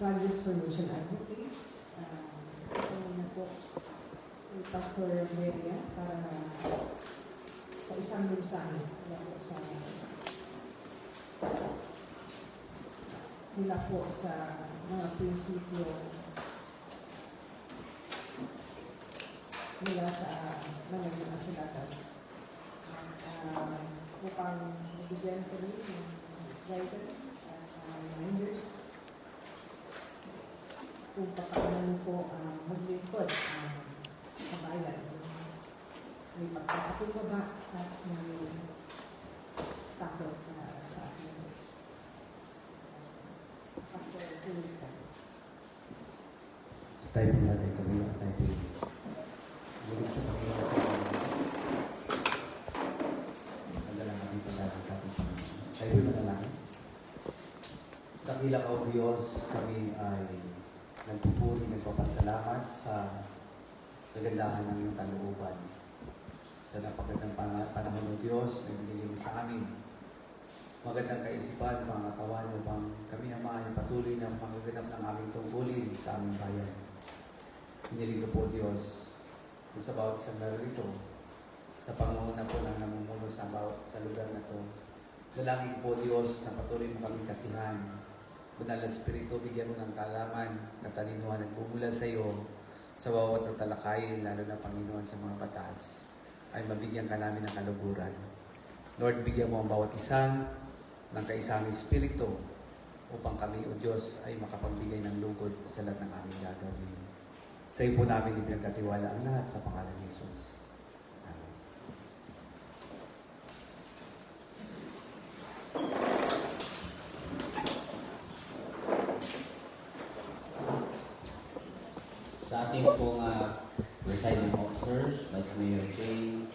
Fathers Formation Advocates. Ito na po kay Pastor Maria para sa isang mensahe sa mula po sa mga prinsipyo mula sa mga nasulatan. Upang bigyan ko rin ng guidance at reminders kung paano po maglingkod sa bayan. May pagkakatubaba at may takot sa ating Diyos. Pastor Luis ka. Sa tayo po natin kami at tayo po lumit sa Panginoon sa pandalang natin pasasang sa ating Panginoon. Tayo po manalangin. Dakila ka o Diyos, kami ay nagpupuri, nagpapasalamat sa kagandahan ng iyong kalooban. Sa napagandang panahon ng Diyos na binigay mo sa amin. Magandang kaisipan, mga katawan upang kami naman patuloy na makaganap ng aming tungkulin sa aming bayan. Hiniling ko po Diyos kung sa bawat isang narito, sa pangunguna po ng namumuno sa lugar na ito. Dalangin po Diyos na patuloy mo kaming kasihan. Banal na Espiritu, bigyan mo ng kaalaman, katalinuhan at bumula sa iyo sa bawat tatalakayin, lalo na Panginoon sa mga batas, ay mabigyan ka namin ng kaluguran. Lord, bigyan mo ang bawat isa ng kaisang Espiritu upang kami, O Diyos, ay makapagbigay ng lugod sa lahat ng aming gagawin. Sa iyo po namin ipinagkatiwala ang lahat sa pangalan ni Jesus. Amen. Sa ating pong presiding officers, Vice Mayor Jay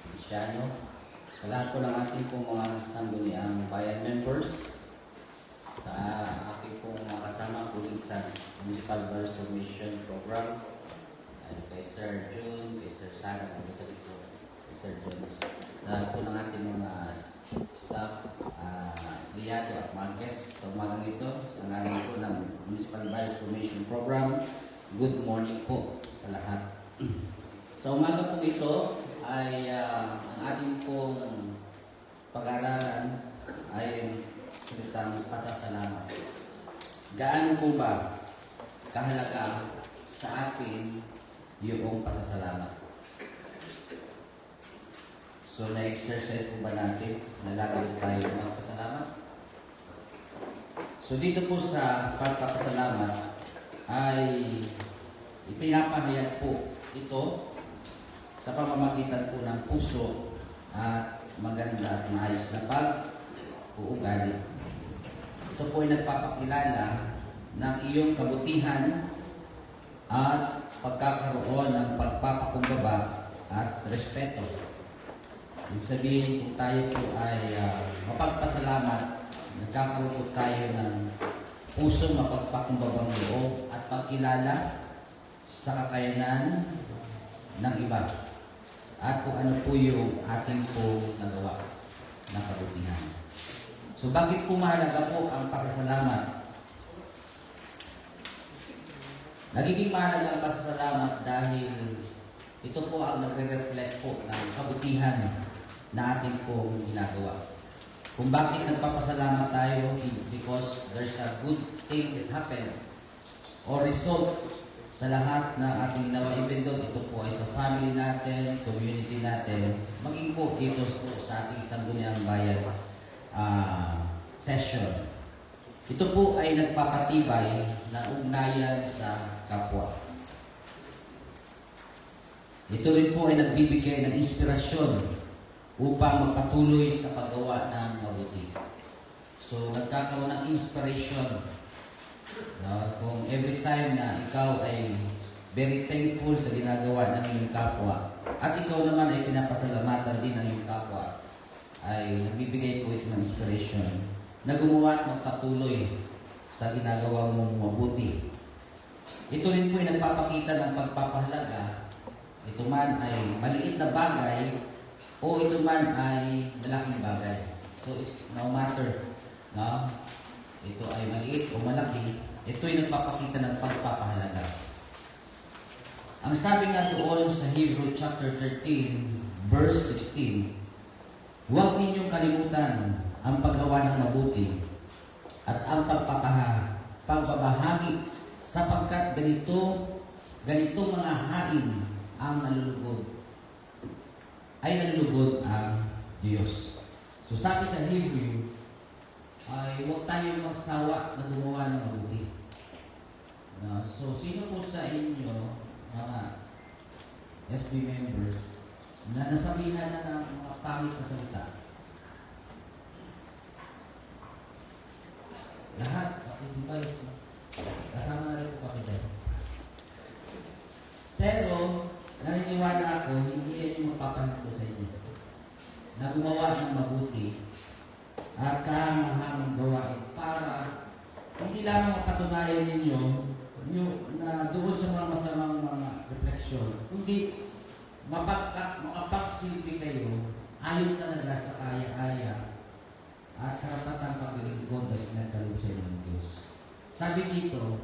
Cristiano, sa lahat po ng ating pong mga sangguniang bayan members, sa ating pong mga kasama po sa Municipal Fathers Formation Program, at kay Sir June, kay Sir Sana, kay Sir Jones, sa lahat po ng ating mga staff, liyado at mga guests sa umagang ito, sa ngalan po ng Municipal Fathers Formation Program, good morning po sa lahat. Sa umaga po ito ay ang ating pong pag-aaralan ay salitang pasasalamat. Gaano po ba kahalaga sa atin yung pasasalamat? So na-exercise po ba natin na lagi tayo magpasalamat? So dito po sa pagpapasalamat ay ipinapahayag po ito sa pamamagitan po ng puso at maganda at maayos na pag-uugali. Ito po ay nagpapakilala ng iyong kabutihan at pagkakaroon ng pagpapakumbaba at respeto. Ibig sabihin po tayo po ay mapagpasalamat, nagkakaroon po tayo ng puso mapagpakumbabang loob at pagkilala sa kakayanan ng iba at kung ano po yung ating po nagawa na kabutihan. So bakit po mahalaga po ang pasasalamat? Nagiging mahalaga ang pasasalamat dahil ito po ang nagre-reflect po ng kabutihan na ating po ginagawa. Kung bakit nagpapasalamat tayo, because there's a good thing that happened or result sa lahat ng ating ginawa, even though ito po ay sa family natin, community natin, maging po dito po sa ating sangguniang bayan session. Ito po ay nagpapatibay ng ugnayan sa kapwa. Ito rin po ay nagbibigay ng inspirasyon upang magpatuloy sa paggawa ng mabuti. So, nagkakaroon ng inspiration. Kung every time na ikaw ay very thankful sa ginagawa ng iyong kapwa, at ikaw naman ay pinapasalamatan din ng iyong kapwa, ay nagbibigay po ito ng inspiration na gumawa at magpatuloy sa ginagawa mong mabuti. Ito rin po ay nagpapakita ng pagpapahalaga. Ito man ay maliit na bagay o ito man ay malaking bagay. So, it's no matter, no? Ito ay maliit o malaki, Ito'y nagpapakita ng pagpapahalaga. Ang sabi nga doon sa Hebrew chapter 13, verse 16, huwag ninyong kalimutan ang paggawa ng mabuti at ang pagbabahagi sapagkat ganitong mga hain ang nalulugod ang Diyos. So sabi sa Hebrew, ay huwag tayong magsawa na gumawa ng mabuti. So sino po sa inyo, mga SB members, na nasabihan na ng mga pangit na salita? Lahat, pati si Vice, kasama na rin po kami dyan. Pero, naniniwala ako, hindi yan yung magpapahinto sa inyo. Na gumawa ng mabuti at kahangahangang gawain para hindi lang mapatunayan ninyo na doon sa mga masamang mga refleksyon, kundi makapagsilbi kayo ayon talaga sa kaya-aya at karapatang paglilingkod na pinagkalusin ng Diyos. Sabi dito,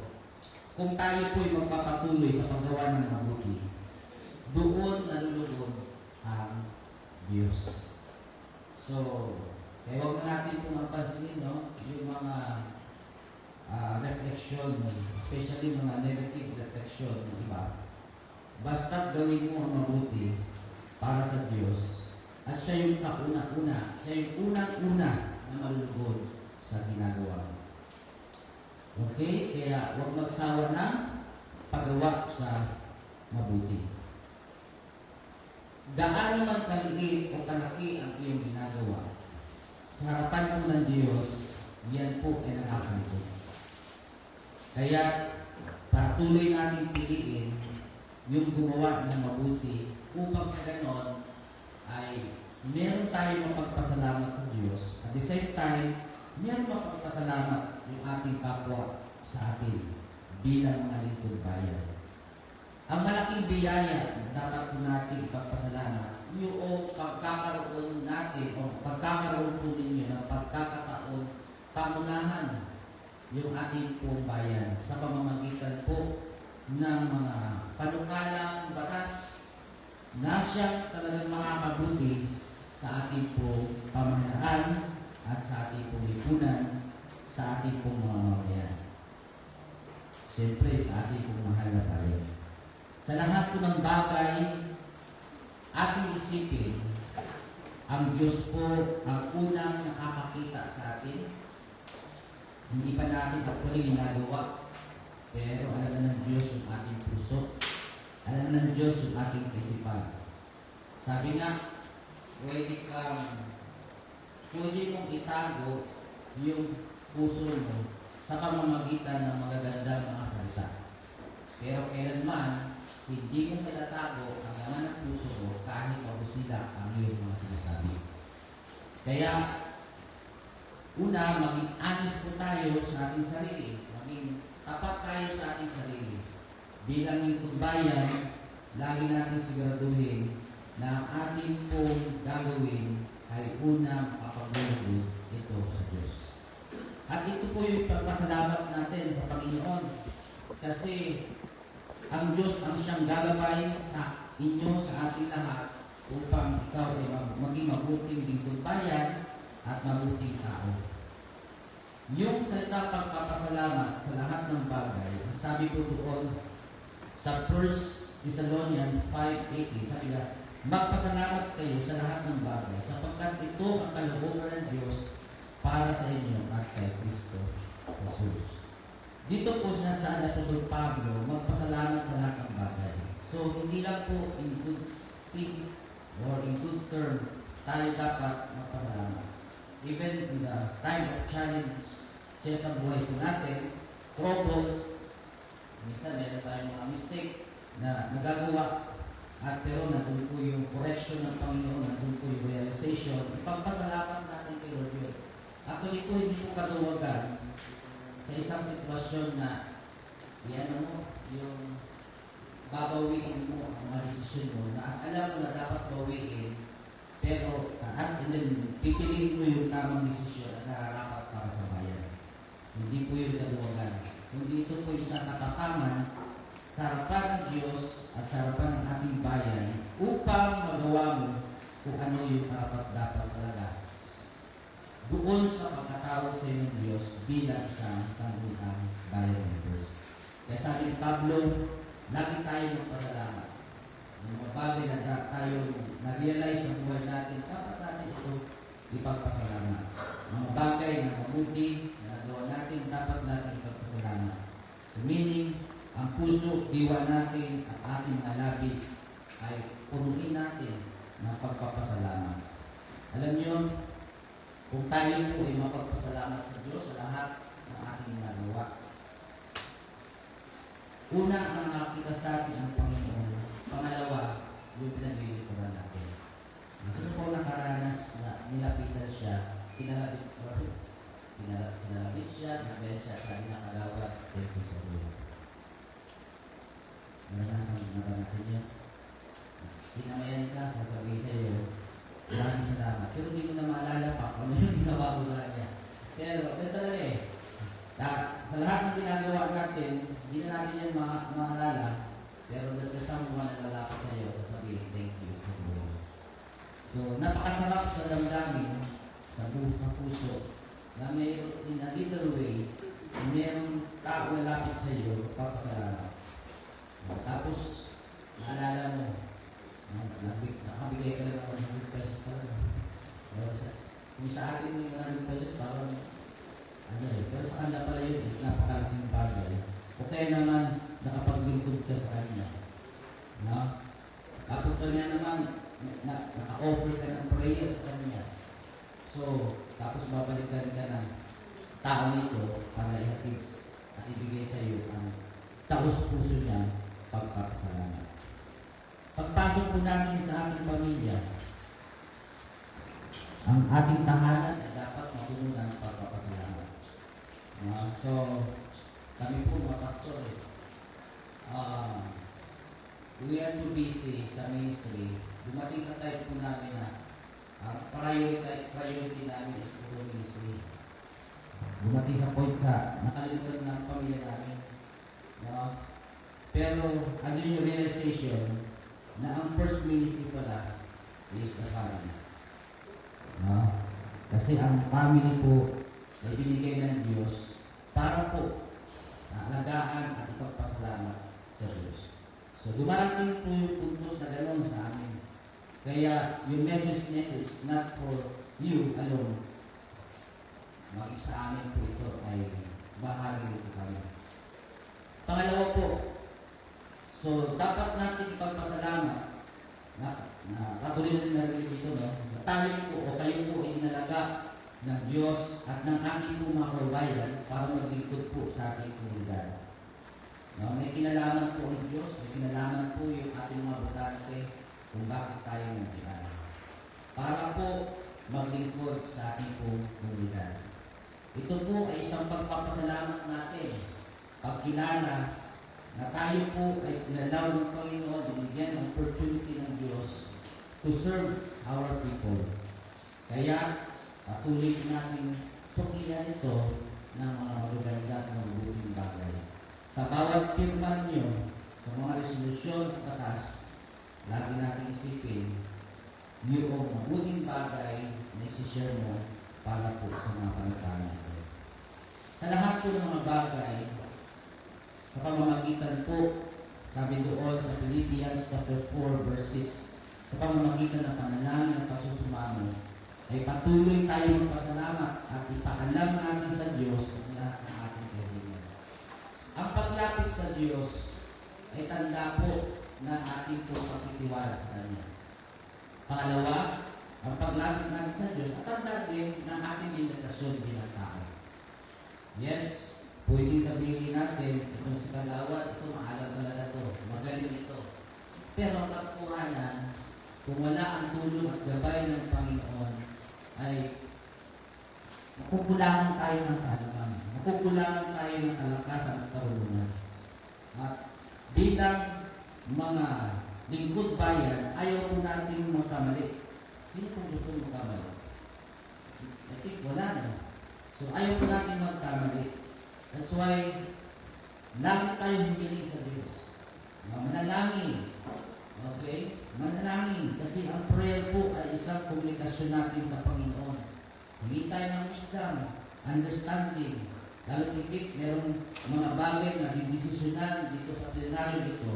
kung tayo po'y magpapatuloy sa paggawa ng mabuti, doon nalulugod ang Diyos. So, kaya huwag na natin pong mapansinin, no? Yung mga refleksyon, especially mga negative refleksyon ng iba. Basta gawin mo ang mabuti para sa Diyos at siya yung kauna-una, siya yung unang-una na malulugod sa ginagawa mo. Okay? Kaya huwag magsawa ng paggawa sa mabuti. Gaano man kaliit o kalaki ang iyong ginagawa, sa harapan po ng Diyos, yan po ay nakakalimutan. Kaya, patuloy natin piliin yung gumawa ng mabuti upang sa ganon ay meron tayong mapagpasalamat sa Diyos. At the same time, meron mapagpasalamat yung ating kapwa sa atin bilang mga lingkod bayan. Ang malaking biyaya na dapat po natin ipagpasalamat yung pagkakaroon natin o pagkakaroon po ninyo ng pagkakataon pangunahan yung ating pong bayan sa pamamagitan po ng mga panukalang batas na siyang talagang makakabuti sa ating pong pamahalaan at sa ating pong lipunan, sa ating pong mga mamayan. Siyempre, sa ating pong mahal na bayan. Sa lahat po ng bagay, ating isipin, ang Diyos po ang unang nakakakita sa atin. Hindi pa natin actually ginagawa, pero alam na ng Diyos yung ating puso. Alam na ng Diyos yung ating kaisipan. Sabi nga, pwede mong itago yung puso mo sa pamamagitan ng magagandang mga salita. Pero kailanman, hindi mo matatago ang laman ng puso mo kahit mabusila ang iyong mga sinasabi. Kaya, una, maging honest po tayo sa ating sarili. Maging tapat tayo sa ating sarili. Bilang lingkod bayan, lagi natin siguraduhin na ang ating pong gagawin ay una makapaglulugod ito sa Diyos. At ito po yung pagpasalamat natin sa Panginoon. Kasi ang Diyos ang siyang gagabay sa inyo, sa ating lahat, upang ikaw ay maging mabuting lingkod bayan at mabuting tao. Yung salita pagpapasalamat sa lahat ng bagay, sabi po doon sa 1 Thessalonians 5:18, sabi nga, magpasalamat kayo sa lahat ng bagay sapagkat ito ang kalooban ng Diyos para sa inyo at kay Kristo Jesus. Dito po sinasaan na Apostol Pablo, magpasalamat sa lahat ng bagay. So, hindi lang po in good thing or in good term tayo dapat magpasalamat. Even in the time of challenge sa buhay po natin, troubles, minsan meron tayong mga mistake na nagagawa at pero nandun po yung correction ng Panginoon, nandun po yung realization. Ipagpasalamat natin kay Lord yun. Actually po, hindi po kaduwagan sa isang sitwasyon na mo, yung babawiin mo ang mga desisyon mo na alam mo na dapat bawiin, pero and then pipiliin mo yung tamang desisyon na nararapat para sa bayan. Hindi po yung kaduwagan. Kundi doon sa pagkatawag sa iyo ng Diyos bilang isang sangguniang bayan members. Kaya sabi ni Pablo, lagi tayo magpasalamat. Yung mga bagay na tayo na-realize sa buhay natin, dapat natin ito ipagpasalamat. Mga bagay na mabuti na nagawa natin, dapat natin ipagpasalamat. So meaning, ang puso, diwa natin at ating mga labi ay punuin natin ng pagpapasalamat. Alam niyo, kung tayo po ay mapagpasalamat sa Diyos sa lahat ng ating ginagawa, una ang nakakita sa atin ang Panginoon. Pangalawa, yung pinaglilikuran natin. Sino po nakaranas na nilapitan siya, kinalapit siya, nabaya siya, sabi niya kalawat, thank you sa Lord. Naranasan na ba natin yun? Kinamayan ka, sasabihin sa iyo, maraming salamat. Pero hindi mo na maalala pa kung ano yung ginawa ko sa kanya. Pero, ito talaga eh. Sa lahat ng ginagawa natin, hindi na natin yan maalala. Pero there's someone na lalapit sa iyo, sasabihin, thank you sa Lord. So, napakasarap sa damdamin, sa puso, na mayroon in a little way, mayroong tao na lapit sa iyo, papasalamat. Tapos, naalala mo, nakabigay ka lang ng 100 pesos pa lang. Kung sa atin yung 100 pesos, parang, pero sa kanila pala yun is napakalaking bagay. O kaya naman, nakapaglingkod ka sa kanya. No? Tapos kanya naman, naka-offer ka ng prayer sa kanya. So, tapos babalikan ka ng tao nito para i-hatis at ibigay sa iyo ang taos-puso niya pagpapasalamat. Pagpasok po natin sa ating pamilya, ang ating tahanan ay dapat mapuno ng pagpapasalamat. So, kami po mga pastores, we are too busy sa ministry. Dumating sa time po namin na priority namin is puro ministry. Dumating sa point ka, nakalimutan ng pamilya namin. Pero ano yung realization na ang first ministry pala is the family. Kasi ang family po ay binigay ng Diyos para po alagaan at ipagpasalamat sa Diyos. So dumarating po yung puntos na gano'n sa amin. Kaya yung message niya is not for you alone. Maging sa amin po ito ay bahagi nito kami. Pangalawa po, so dapat natin ipagpasalamat na patuloy natin narinig dito, no? Na tayo po o kayo po ay inalaga ng Diyos at ng ating po mga kababayan para maglingkod po sa ating komunidad. No? May kinalaman po ang Diyos, may kinalaman po yung ating mga butante kung bakit tayo nandiyan. Para po maglingkod sa ating po komunidad. Ito po ay isang pagpapasalamat natin. Pagkilala na tayo po ay ilalaw ng Panginoon, binigyan ng opportunity ng Diyos to serve our people. Kaya, patuloy natin suklihan ito ng mga magaganda at mabuting bagay. Sa bawat pirma ninyo, sa mga resolusyon at batas, lagi natin isipin yung mabuting bagay na isi-share mo para po sa mga panagkanan. Sa lahat po ng mga bagay, sa pamamagitan po, sabi doon sa Philippians chapter 4 verse 6, sa pamamagitan ng panalangin at pagsusumamo, ay patuloy tayo magpasalamat at ipaalam natin sa Diyos ang lahat ng ating kaibigan. Ang paglapit sa Diyos ay tanda po ng ating po pagtitiwala sa Kanya. Pangalawa, ang paglapit natin sa Diyos at tanda din ng ating limitasyon bilang tao. Yes, pwede sabihin natin, itong si Kagawad, ito maalam talaga ito, magaling ito. Pero ang katotohanan, kung wala ang tulong at gabay ng Panginoon, ay makukulangan tayo ng kaalaman, makukulangan tayo ng kalakasan at karunungan. At bilang mga lingkod bayan, ayaw po natin magkamali. Sino po gusto magkamali? I think wala na. So ayaw po natin magkamali. That's why, lagi tayo humiling sa Diyos. Manalangin. Okay? Manalangin. Kasi ang prayer po ay isang komunikasyon natin sa Panginoon. Hingi tayo ng wisdom, understanding. Lalo tigit, merong mga bagay na didesisyonan dito sa plenaryo ito.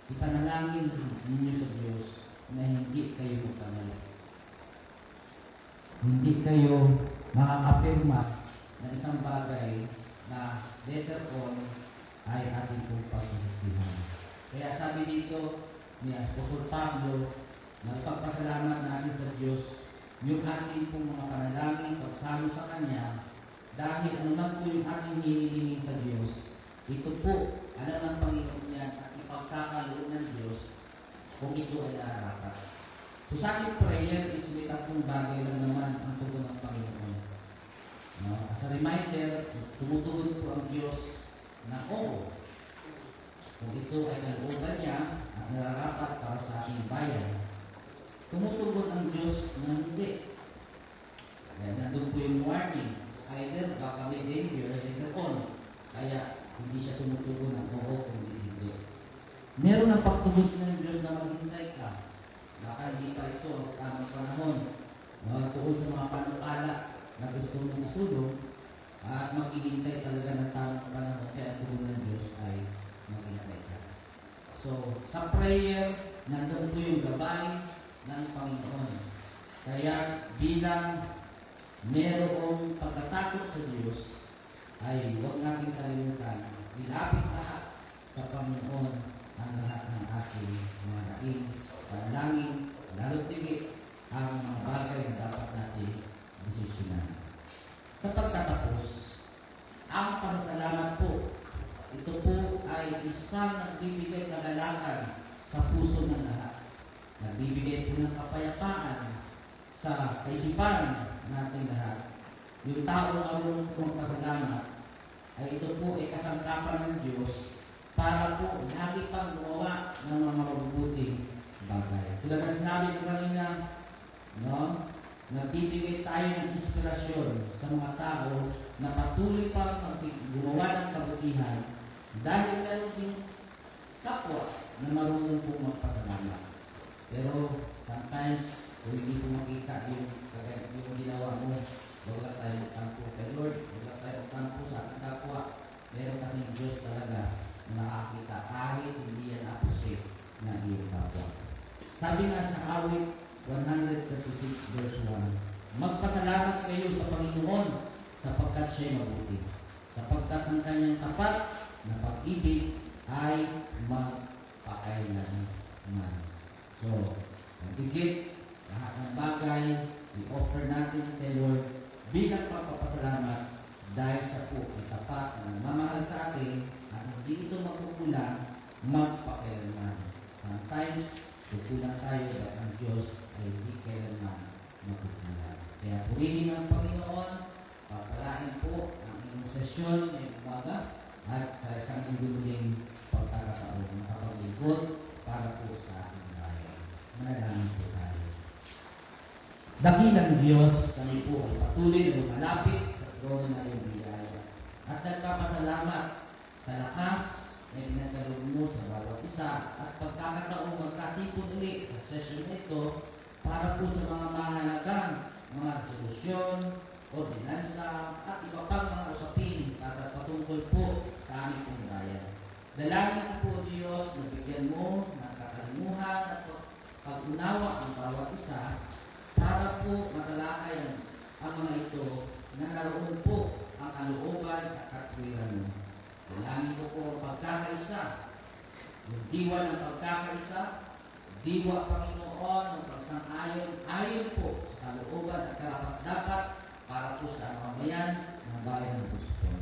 Ipanalangin ninyo sa Diyos na hindi kayo magkamali. Hindi kayo makakapirma na isang bagay na later on ay ating pong pagsisisihan. Kaya sabi dito ni Apostol Pablo, magpagpasalamat natin sa Diyos yung ating pong mga panalangin pagsamo sa Kanya, dahil anuman po yung ating hihilingin sa Diyos, ito po, alam ng Panginoon yan at ipagkakaloob ng Diyos kung ito ay nararapat. So sa ating prayer is may tatlong bagay lang naman ang tugon ng Panginoon. No? As a reminder, tumutugon po ang Diyos na oo. Kung ito ay kalooban niya at nararapat para sa ating bayan, tumutugon ang Diyos na hindi. Kaya nandun po yung warning. It's either baka may danger later on. Kaya hindi siya tumutugon ng oo kundi hindi. Meron ang pagtugon ng Diyos na maghintay ka. Baka hindi pa ito ang tamang panahon. Tuon sa mga panukala na gusto mong isulong at maghihintay talaga ng tamang panahon. Kaya ang tugon ng Diyos ay maghintay ka. So, sa prayer, nandun po yung gabay ng Panginoon. Kaya bilang merong pagkatakot sa Diyos, ay huwag natin kalimutan, ilapit lahat sa Panginoon ang lahat ng ating mga daing, panalangin, lalo tigit ang mga bagay na dapat natin desisyonan. Sa pagtatapos, ang pasasalamat po, ito po ay isang nagbibigay kagalakan sa puso ng lahat. Nagbibigay po ng kapayapaan sa kaisipan natin lahat. Yung taong marunong magpasalamat ay ito po ay kasangkapan ng Diyos para po lagi pang gumawa ng mga mabubuting bagay. Tulad ng sinabi ko kanina, no? Nagbibigay tayo ng inspirasyon sa mga tao na patuloy pang gumawa ng kabutihan dahil meron din kapwa na marunong po magpasalamat. Pero sometimes, kung hindi po makita yung ginawa mo, huwag lang tayo magtampo kay Lord, huwag lang tayo magtampo sa ating kapwa. Meron kasing Diyos talaga na nakakita kahit hindi yan appreciate na iyong kapwa. Sabi nga sa awit 136 verse 1, magpasalamat kayo sa Panginoon sapagkat siya'y mabuti, sapagkat ang kanyang tapat na pag-ibig ay magpakailanman. So, magigit lahat ng bagay i-offer natin kay Lord bilang pagpapasalamat dahil sa po ay tapat na nagmamahal sa atin at hindi ito magkukulang magpakailanman. Sometimes, kukulang tayo at ang Diyos ay hindi kailanman magkukulang. Kaya purihin ng Panginoon, pagpalain po ang inyong sesyon ngayong umaga at sa isang induling pagkakataon makapaglingkod para po sa ating bayan. Manalangin po tayo. Dakilang Diyos, kami po ay patuloy na lumalapit sa trono na iyong biyaya at nagpapasalamat sa lakas na pinagkaloob mo sa bawat isa at pagkakataong magkatipon ulit sa session nito para po sa mga mahalagang mga resolusyon, ordinansa at iba pang mga usapin para patungkol po sa aming pong bayan. Dalangin ko po Diyos na bigyan mo ng kakalimuhan at pag-unawa ang bawat isa para po matalakay ang mga ito na naroon po ang kalooban at katwiran mo. Dalangin ko po ang pagkakaisa, yung diwa ng pagkakaisa, diwa Panginoon ng pagsang-ayon, ayon po sa kalooban at karapat-dapat para po sa mamayan ng bayan ng Boston.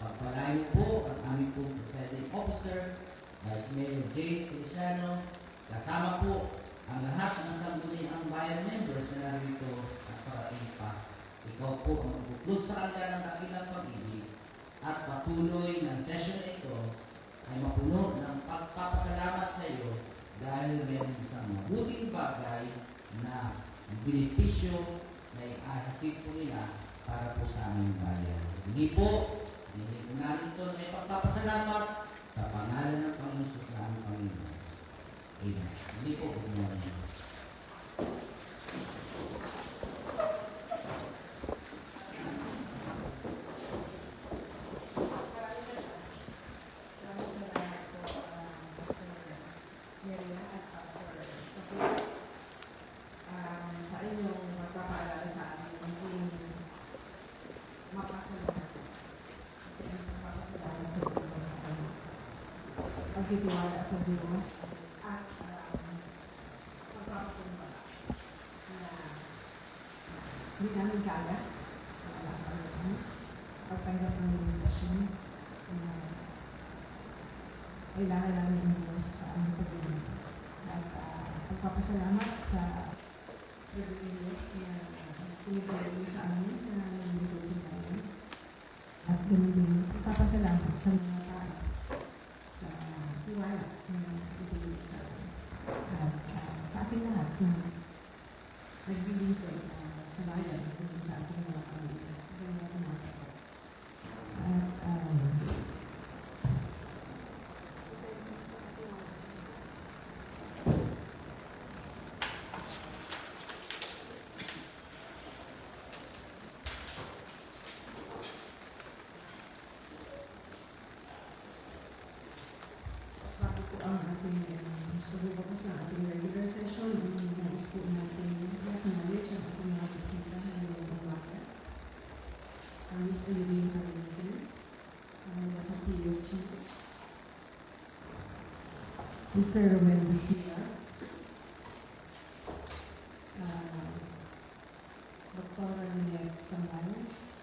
Pagpalain po ang aming pong presiding officer, Vice Mayor J. Feliciano, kasama po ang lahat ng sangguniang bayan members na narito at parating pa. Ikaw po ang magbuklod sa kanila ng dakilang pag-ibig at patuloy ng session ito ay mapuno ng pagpapasalamat sa iyo dahil meron isang mabuting bagay na benepisyo na ihahatid po nila para po sa aming bayan. Hindi po, hindi po namin ito na ipagpapasalamat sa pangalan ng Panginoon sa aming Panginoon. Amen. Hindi po, good morning. mapasalamat. Kasi ang mapasalamat sa Diyos ay pagtitiwala sa Diyos at pagpapakumbara na hindi namin kaya pagtanggap ng limitasyon na kailangan namin ng Diyos sa aming pag-ibig. At pagpapasalamat sa pag-ibig na pinipagawin sa amin na nandito sa bayan. At ganoon din, pagpapasalamat sa mga tao sa tiwala na ibigay sa amin. At sa ating lahat na naglilingkod sa bayan at sa ating mga pamilya. Ganyan po natin. At bago po ang ating pagbubukas ng ating regular session, nais po natin i-acknowledge ang ating mga bisita ngayong umaga. Ang Miss Eileen Carrington, mula sa PSU. Mr. Romel Bihira, Dr. Ranette Sambales,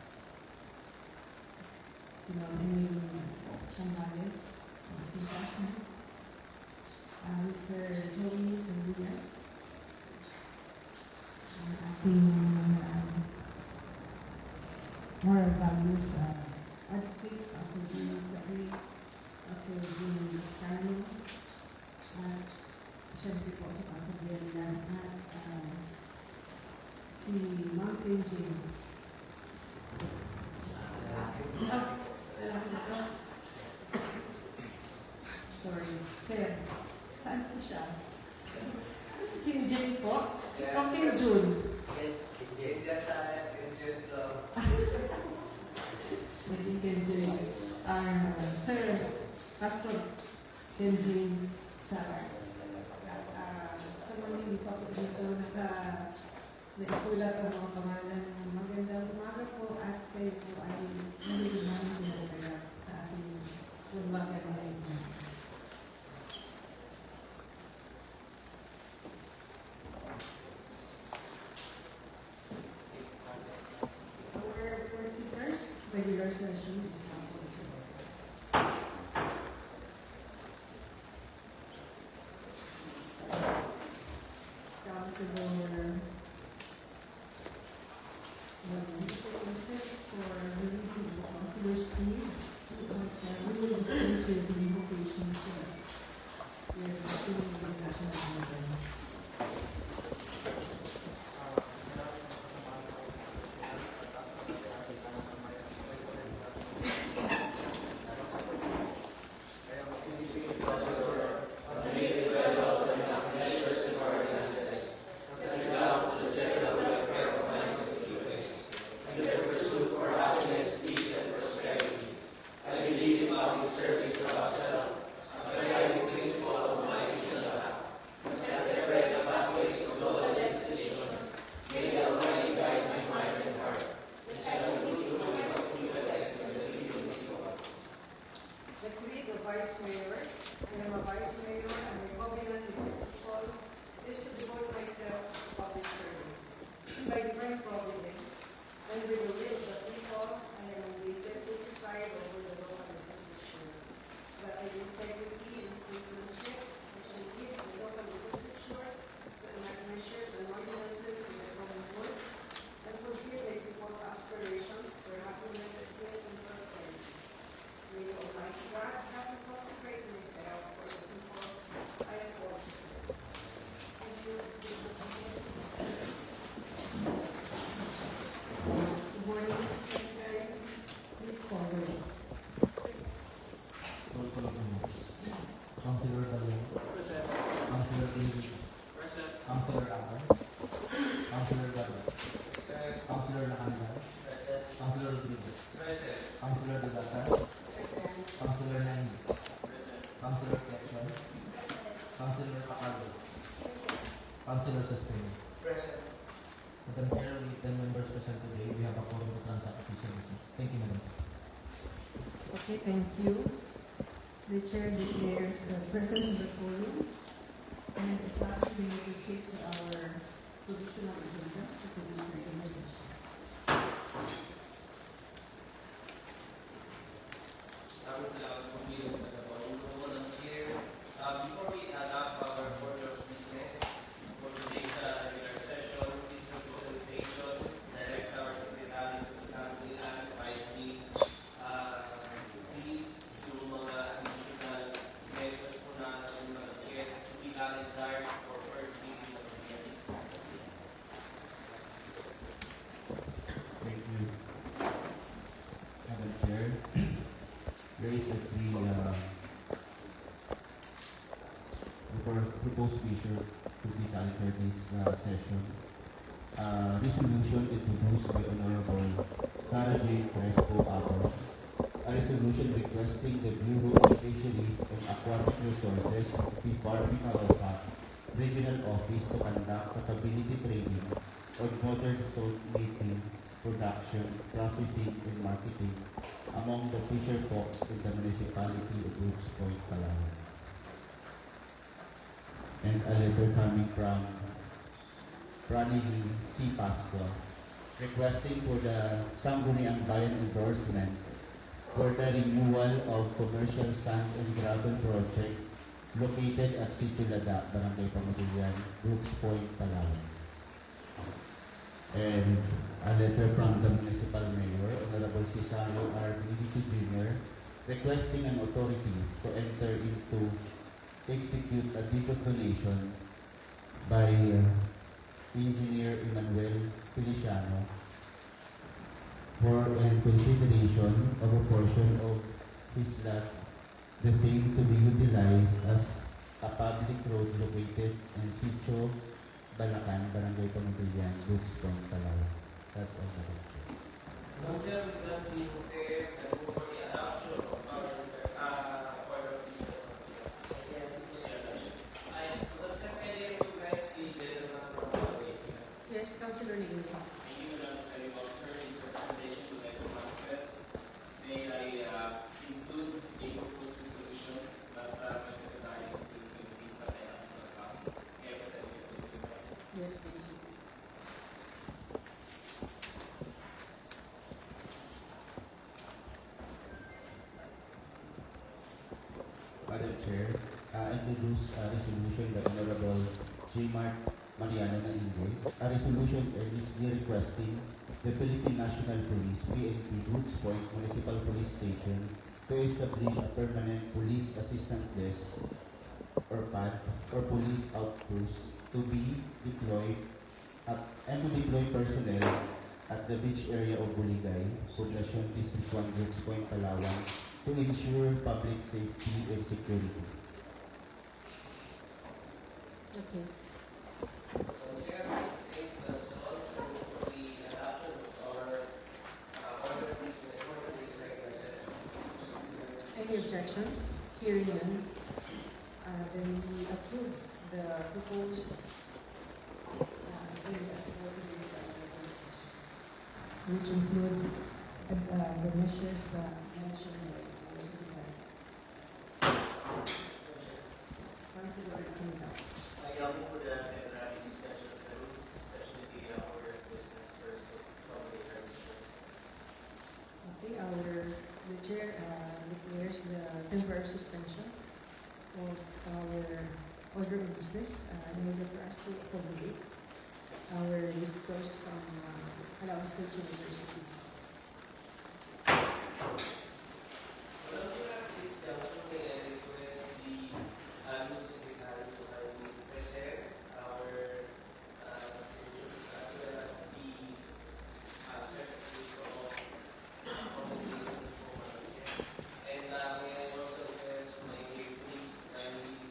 si Ma'am Emily Sambales, ating classmate, Mr. Joey Sandia, ang ating moral values advocate, Pastor James David, Pastor Jimmy Escano, at syempre po si Pastor Bella at si Ma'am Kenjin. Sorry. Sir, saan po siya? Kim Jin po? O Kim Jun? Naging Kim Jin. Sir, Pastor Kim Jin Sara. Sa mga hindi pa po dito naisulat ang mga pangalan. Magandang umaga po at kayo po ay nalilin namin pinagkaya sa ating punwagan na ito. Our 41st regular session is now closed. Councilor Mr. President, for releasing the councilor's plea, we will dispense with the invocation service. We are receiving the national anthem. The creed of vice mayors. I am a vice mayor and a covenant with the people is to devote myself to public service. By divine providence, and with the will of the people, I am mandated to preside over the local legislature. That I will integrity and statesmanship, I shall give the local legislature to enact measures and ordinances for the common good, and fulfill my people's aspirations for happiness, peace, and prosperity. May the Almighty God help me consecrate myself for the people I am called to serve. Thank you. This is Good morning, Mr. Secretary. Please call the roll. Roll call of members. Councilor Dalo. Councilor David. Councilor Akan. Councilor Gado. Councilor Nakandal. Councilor Rodriguez. Councilor Dugatan. Councilor Nandi. Councilor Quezon. Councilor Pacardo. Councilor Sespeno. Madam Chair, with 10 members present today, we have a quorum to transact official business. Okay, thank you. The chair declares the presence of the quorum and is actually to proceed to our provisional agenda to produce the regular session. Maraming salamat po bilang tagapangin ko, Madam Chair. Before we adopt our order of business for today's regular session, this representation directs our Secretary to the Sangguniang Vice me yung mga additional measures po na Madam Chair to be calendar for first reading of the year. Thank you, Madam Chair. There is a proposed measure to be calendar this session. Resolution introduced by Honorable Sarah J. Crespo Abos. A resolution requesting the Bureau of Fisheries and Aquatic Resources, PFAR Bicababa Regional Office to conduct capability training on modern salt making, production, processing, and marketing among the fisher folks in the municipality of Brooks Point, Palawan. And a letter coming from Pranili C. Pascua requesting for the Sangguniang Bayan endorsement for the renewal of commercial sand and gravel project located at Sitio Lada, Barangay Pamagilian, Brooks Point, Palawan. And a letter from the Municipal Mayor, Honorable Cesario R. Benedicto Jr., requesting an authority to enter into execute a deed of donation by Engineer Emmanuel Feliciano for and consideration of a portion of his lot, the same to be utilized as a public road located in Sitio Balacan, Barangay Pamagilian, Brooks Point, Palawan. That's all. Madam Chair, with that being said, I move for the adoption of our order of business. Madam Chair, can I request the gentleman from Hawaii? Yes, Councilor Lee. Thank you, Madam Secretary Officer. This representation would like to manifest. May I include a proposed resolution that my secretary is still thinking, but I have some copy. May I present it to the Secretary? Yes, please. Madam Chair, introduce a resolution by Honorable J. Mark Mariano Nainggoy. A resolution earnestly requesting the Philippine National Police, PNP, Brooks Point Municipal Police Station to establish a permanent police assistant desk or PAD or police outpost to be deployed and to deploy personnel at the beach area of Buligay, Poblacion District 1, Brooks Point, Palawan, to ensure public safety and security. Okay. Madam Chair, I think that's all for the adoption of our order of business for today's regular session. Any objection? Hearing none. Then we approve the proposed agenda for today's regular session, which include the measures mentioned by our Secretary. Councilor Quinta. I move for the temporary suspension of the rules, especially the order of business first from the registers. Okay, the chair declares the temporary suspension of our order of business in order for us to accommodate our visitors from Palawan State University. Madam Chair, at this junction, may I request the new secretary to kindly present our resolution as well as the certificate of communication for Madam Chair. And may I also request my please kindly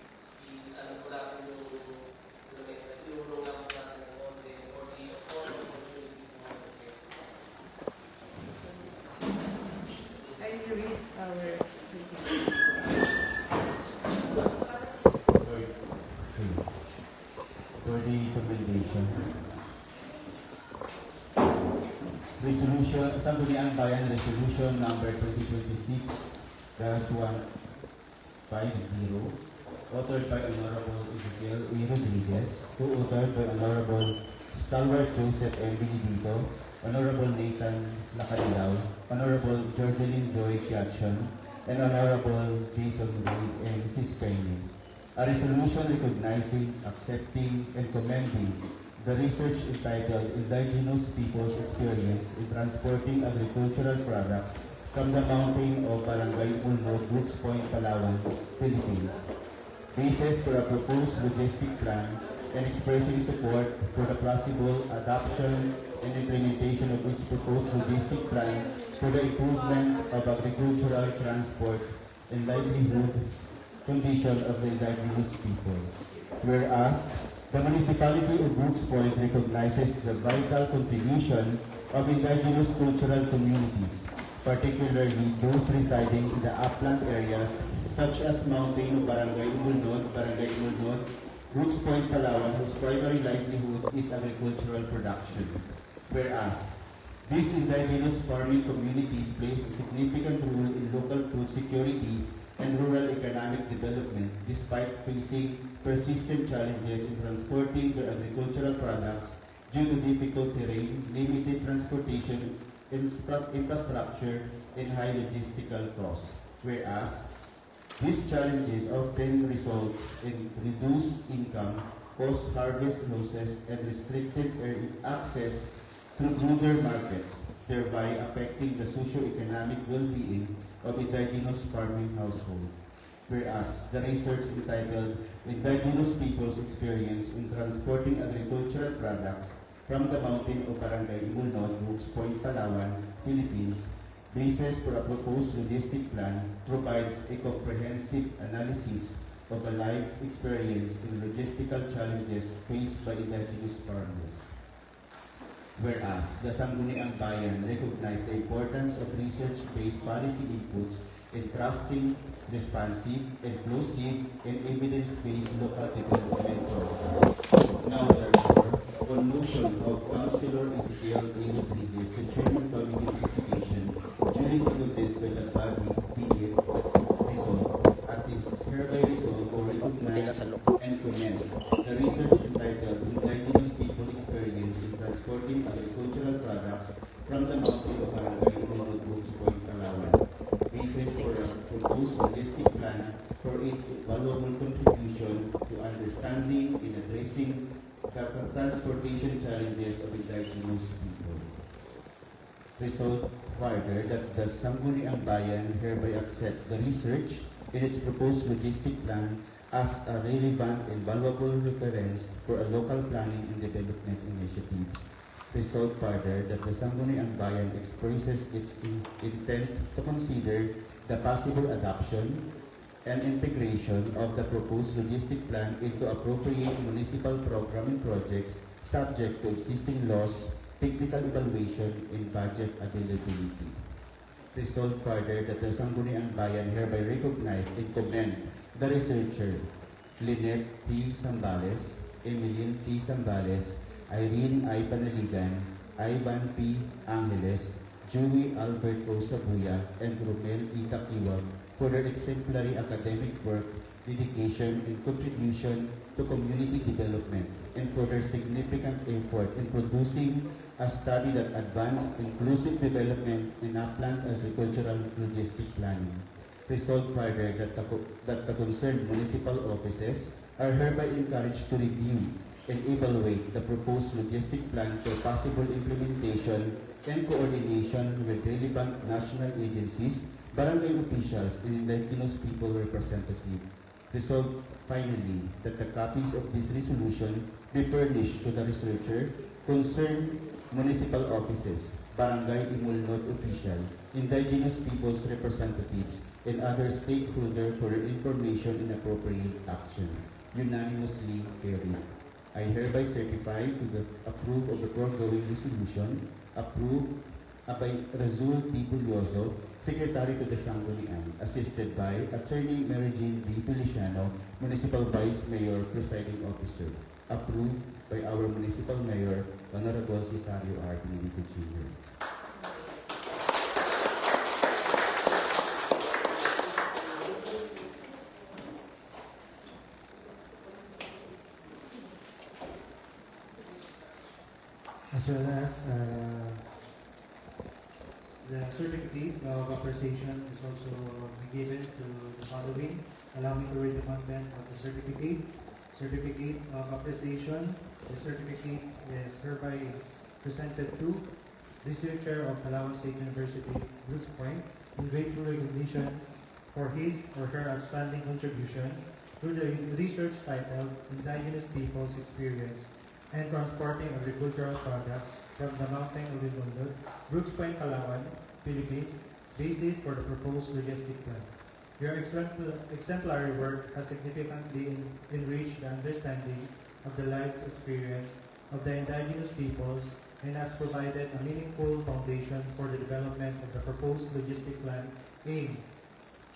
ano po natin yung lang po natin ng konti for the opportunity po Madam Chair. I will read our secretary. For the commendation. Resolution, Sangguniang Bayan Resolution number 2026 authored by Honorable Ezekiel A. Rodriguez, co-authored by Honorable Stalwart Joseph M. Benedito, Honorable Nathan Lacanilaw, Honorable Jorgeline Joy Kiachon, and Honorable Jason Wade and Mrs. Penny. A resolution recognizing, accepting, and commending the research entitled Indigenous Peoples' Experience in Transporting Agricultural Products from the Mountain of Barangay Ulmo, Brooks Point, Palawan, Philippines. Basis for a proposed logistic plan and expressing support for the plausible adoption and implementation of its proposed logistic plan for the improvement of agricultural transport and livelihood condition of the indigenous people. Whereas, the municipality of Brooks Point recognizes the vital contribution of indigenous cultural communities, particularly those residing in the upland areas such as Mountain Barangay Umulnod, Brooks Point, Palawan, whose primary livelihood is agricultural production. Whereas, these indigenous farming communities play a significant role in local food security and rural economic development despite facing persistent challenges in transporting their agricultural products due to difficult terrain, limited transportation infrastructure, and high logistical costs. Whereas, these challenges often result in reduced income, post-harvest losses, and restricted access to broader markets, thereby affecting the socio-economic well-being of indigenous farming households. Whereas, the research entitled Indigenous Peoples' Experience in Transporting Agricultural Products from the Mountain of Barangay Ulnod, Brooks Point, Palawan, Philippines, basis for a proposed logistic plan provides a comprehensive analysis of a life experience in logistical challenges faced by indigenous farmers. Whereas, the Sangguniang Bayan recognized the importance of research-based policy inputs in crafting responsive, inclusive, and evidence-based local development programs. Now, therefore, on motion of Councilor Ezekiel A. Rodriguez, the Chairman of Committee on Education, duly seconded by the body, be it resolved, at is hereby resolved or recognize and commend the research entitled Indigenous People Experience in Transporting Agricultural Products from the Mountain of Barangay Ulnod, Brooks Point, Palawan. Basis for a proposed holistic plan for its valuable contribution to understanding in addressing the transportation challenges of indigenous people. Resolved further that the Sangguniang Bayan hereby accept the research in its proposed logistic plan as a relevant and valuable reference for a local planning and development initiatives. Resolved further that the Sangguniang Bayan expresses its intent to consider the possible adoption and integration of the proposed logistic plan into appropriate municipal program and projects subject to existing laws, technical evaluation, and budget availability. Resolved further that the Sangguniang Bayan hereby recognize and commend the researcher Lynette T. Zambales, Emilien T. Zambales, Irene I. Panaligan, Ivan P. Angeles, Joey Albert O. Sabuya, and Romel E. Takiwag for their exemplary academic work, dedication, and contribution to community development, and for their significant effort in producing a study that advanced inclusive development in upland agricultural logistic planning. Resolved further that the concerned municipal offices are hereby encouraged to review and evaluate the proposed logistic plan for possible implementation and coordination with relevant national agencies, barangay officials, and indigenous people representatives. Resolved finally that the copies of this resolution be furnished to the researcher, concerned municipal offices, barangay Umulnod official, indigenous people's representatives, and other stakeholders for their information and appropriate action. Unanimously carried. I hereby certify to the approve of the foregoing resolution, approved by Razul P. Bulyoso, Secretary to the Sangguniang, assisted by Attorney Mary Jean D. Feliciano, Municipal Vice Mayor, Presiding Officer. Approved by our Municipal Mayor, Honorable Cesario R. Benedito Jr. as well as the certificate of appreciation is also given to the following. Allow me to read the content of the certificate. Certificate of appreciation. The certificate is hereby presented to researcher of Palawan State University, Brooks Point, in grateful recognition for his or her outstanding contribution to the research titled Indigenous Peoples' Experience and Transporting Agricultural Products from the Mountain of Lindolod, Brooks Point, Palawan, Philippines, basis for the proposed logistic plan. Your exemplary work has significantly enriched the understanding of the life experience of the indigenous peoples and has provided a meaningful foundation for the development of the proposed logistic plan aimed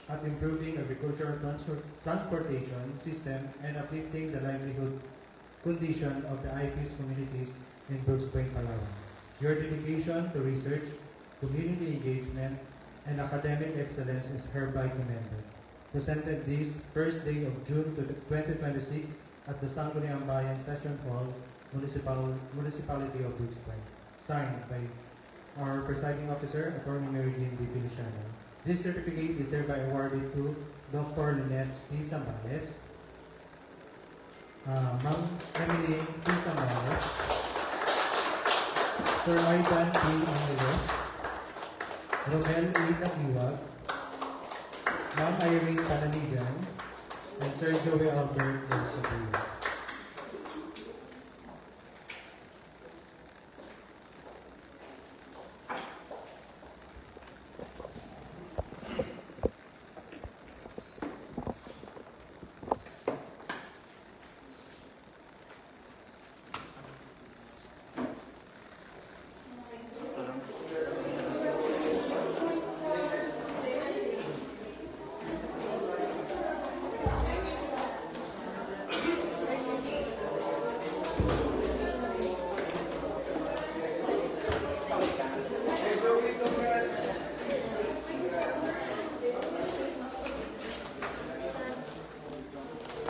at improving agricultural transportation system and uplifting the livelihood condition of the IP's communities in Brooks Point, Palawan. Your dedication to research, community engagement, and academic excellence is hereby commended. Presented this first day of June 2026 at the Sangguniang Bayan Session Hall, Municipality of Brooks Point. Signed by our presiding officer, Attorney Mary Jane D. Feliciano. This certificate is hereby awarded to Dr. Lynette P. Zambales, Ma'am Emily P. Zambales, Sir Aidan P. Angeles, Romel A. Nakiwag, Ma'am Irene Pananigan, and Sir Joey Albert Delsobrio.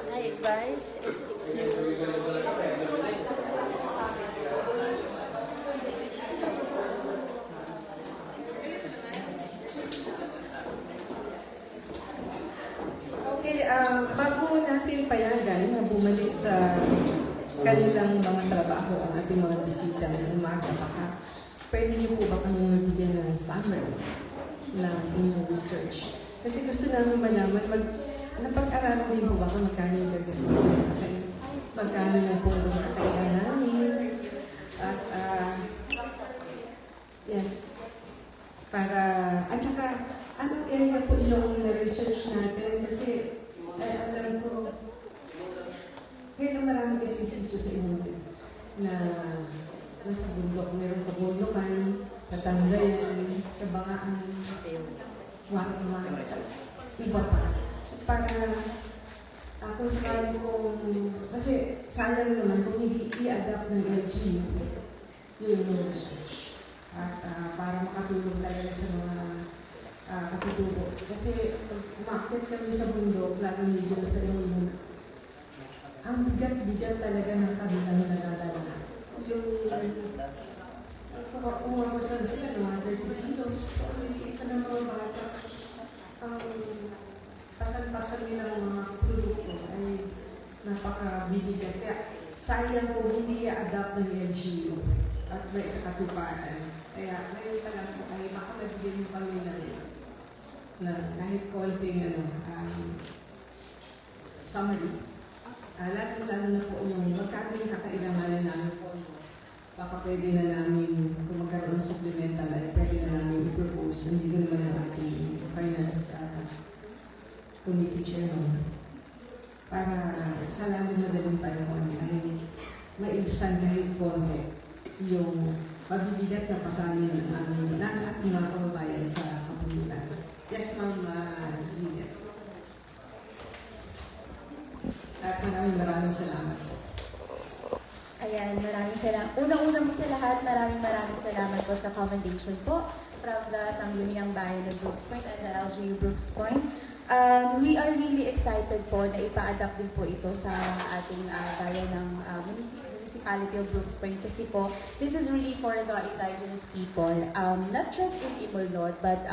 I advise it's Okay, bago natin payagan na bumalik sa kanilang mga trabaho ang ating mga bisita ng umaga, baka pwede niyo po ba kami mabigyan ng summary ng inyong research? Kasi gusto namin malaman, napag-aralan din po ba kung magkano yung gagastusin natin? Magkano yung pong kakailan namin? At, yes, at saka, anong area po yung na-research natin? Kasi, alam ko, kaya marami kasi sityo sa inyo na nasa bundok. Meron kabundukan, Katangayan, Kabangaan, Warma, iba pa. Para ako sakali kong, kasi sayang naman kung hindi i-adapt ng LGU yung research. At para makatulong talaga sa mga katutubo. Kasi pag umakit kami sa bundok, lalo nyo dyan sa inyo, ang bigat-bigat talaga ng kabilang nalalala. Yung umawasan sila ng mga 30 kilos. Ito ng mga bata. Ang pasan-pasan nilang mga produkto ay napakabibigat. Kaya sayang kung hindi i-adapt ng LGU at may sa katuparan. Kaya ngayon pa lang po ay baka mabigyan mo kami na kahit konting summary. Lalo na po yung magkano yung kakailanganan namin po. Baka pwede na namin, kung magkaroon ng supplemental, ay pwede na namin i-propose. Hindi ko naman ang ating finance committee chairman. Para sa lalong madaling panahon ay maibsan kahit konti yung mabibigat na pasanin ng ating mga kababayan sa kapulutan. Yes, Ma'am Linet. At maraming salamat po. Ayan, maraming salamat. Unang-una po sa lahat, maraming salamat po sa commendation po from the Sangguniang Bayan of Brooks Point and the LGU Brooks Point. We are really excited po na ipa-adapt din po ito sa ating bayan ng municipality of Brooks Point kasi po, this is really for the indigenous people, not just in Imelnot, but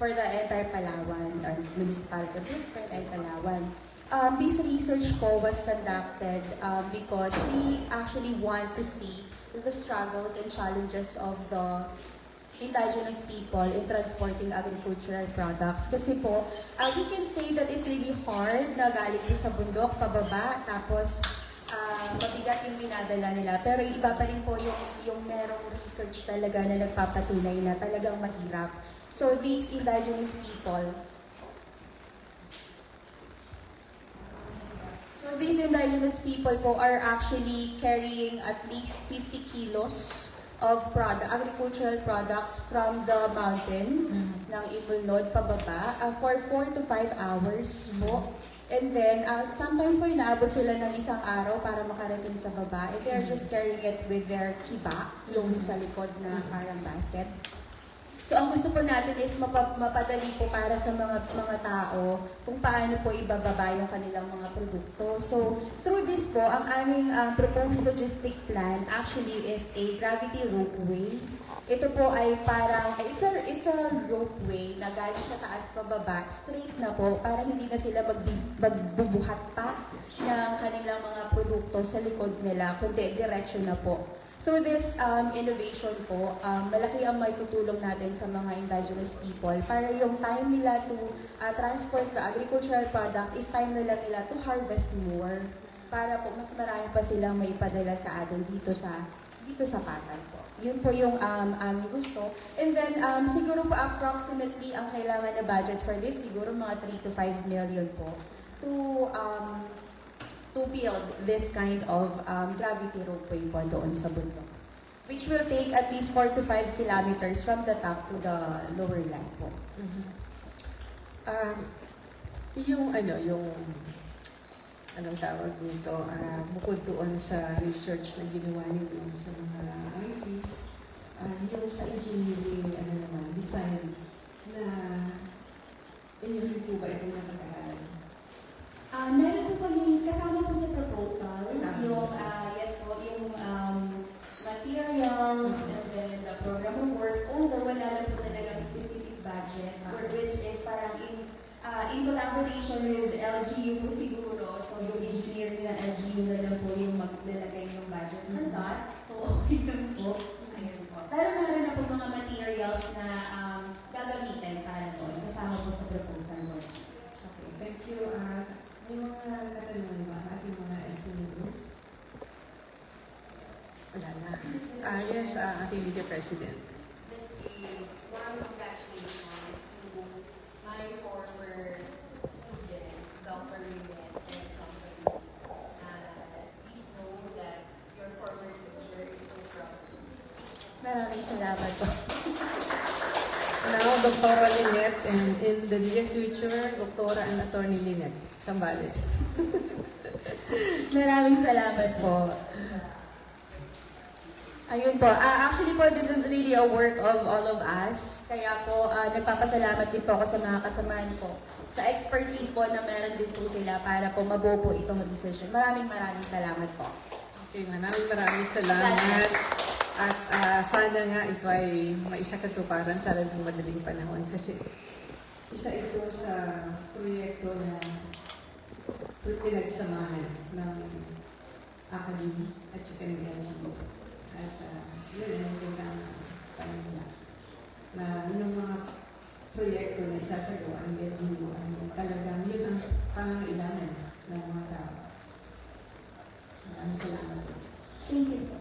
for the entire Palawan, or municipality of Brooks Point and Palawan. This research po was conducted because we actually want to see the struggles and challenges of the indigenous people in transporting agricultural products. Kasi po, we can say that it's really hard na galing po sa bundok, pababa, tapos mabigat yung dinadala nila. Pero iba pa rin po yung merong research talaga na nagpapatunay na talagang mahirap. So these indigenous people, po are actually carrying at least 50 kilos of agricultural products from the mountain ng Imelnot pababa for 4 to 5 hours po. And then, sometimes po inaabot sila ng isang araw para makarating sa baba. And they're just carrying it with their kiba, yung sa likod na parang basket. So, ang gusto po natin is mapadali po para sa mga tao kung paano po ibababa yung kanilang mga produkto. So, through this po, ang aming proposed logistic plan actually is a gravity ropeway. Ito po ay parang, it's a ropeway na galing sa taas pababa, straight na po, para hindi na sila magbubuhat pa ng kanilang mga produkto sa likod nila, kundi diretso na po. Through this innovation po, malaki ang may tutulong natin sa mga indigenous people para yung time nila to transport the agricultural products is time na lang nila to harvest more para po mas marami pa silang may padala sa atin dito sa Patan po. Yun po yung aming gusto. And then, siguro po approximately ang kailangan na budget for this, siguro mga 3 to 5 million po to build this kind of gravity ropeway po doon sa bundok, which will take at least 4 to 5 kilometers from the top to the lower land po. Yung anong tawag nito, bukod doon sa research na ginawa ninyo sa mga IPs, yung sa engineering, design, na inyo rin po ba itong napag-aralan? Meron po kami, kasama po sa proposal, Kasama. yung materials and then the program of works, although wala na po talagang specific budget, which is parang in collaboration with LGU po siguro, so yung engineering ng LGU na lang po yung maglalagay ng budget for that. So, yun po. Ayun po. Pero meron na po mga materials na gagamitin para doon, kasama po sa proposal po. Okay, thank you. May mga katanungan ba ang ating mga estimators? Wala na. Yes, ating Media President. Just one congratulations to my former student, Dr. Lynette and company. Please know that your former teacher is so proud of you. Maraming salamat po. Now, Dr. Lynette, and in the near future, Dr. and Attorney Lynette Sambales. Maraming salamat po. Ayun po. Actually po, this is really a work of all of us. Kaya po, nagpapasalamat din po ako sa mga kasamahan ko. Sa expertise po na meron din po sila para po mabuo po itong decision. Maraming salamat po. Okay, maraming salamat. At sana nga ito ay maisakatuparan sa lalong madaling panahon kasi isa ito sa proyekto na pinagsamahan ng academy at saka ng LGU. At yun ang magandang panahon na yung mga proyekto na isasagawa ng LGU talagang yun ang pangangailangan ng mga tao. Maraming salamat. Thank you po.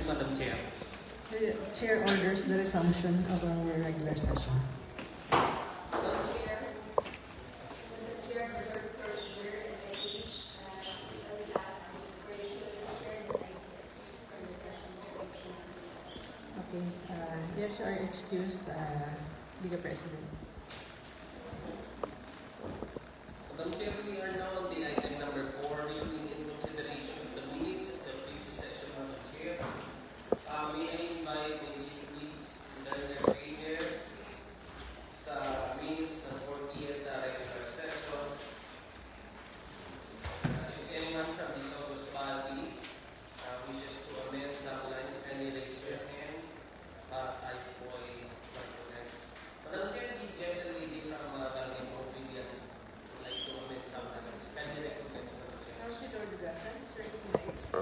Madam Chair. The chair orders the resumption of our regular session. Madam Chair, the first word and my colleagues, I would ask the Corporation Chair that I be excused from the session. Okay. Yes, you are excused, Liga President. Madam Chair, we are now on the item number 4, reading in consideration of the minutes of the previous session, Madam Chair. May I invite my colleagues to learn their pages sa minutes ng 40th regular session. If anyone from this August body wishes to amend some lines, kindly raise your hand. I po ay recognize. Madam Chair, the gentle lady from Barangay Mobilian would like to amend some lines. Kindly recognize, Madam Chair. Councilor Dugasan, recognized.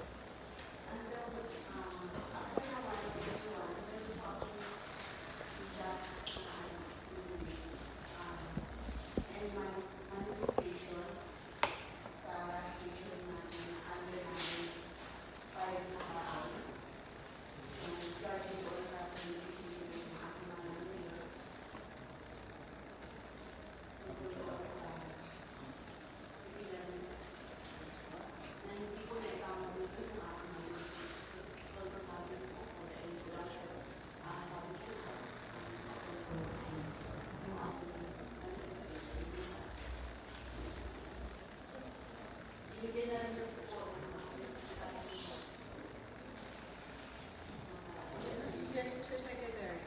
Yes, Mr. Secretary.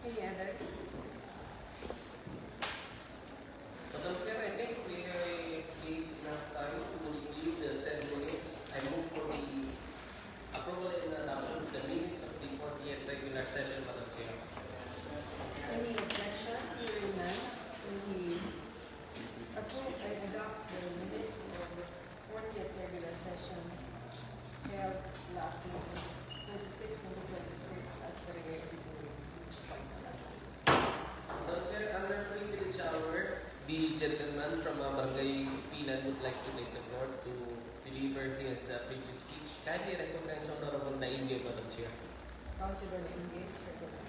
Any other? Madam Chair, I think we need enough time to review the said minutes. I move for the approval and adoption of the minutes of the 40th regular session, Madam Chair. Any objection? Hearing none, will we approve and adopt the minutes of the 40th regular session held last month, 26th and 26th at Barangay Oribury, Bruce Point, Malabon. Madam Chair, under privilege hour, the gentleman from Barangay Pinan would like to take the floor to deliver his previous speech. Kindly recognize Honorable Naimye, Madam Chair. Councilor Naimye is recognized.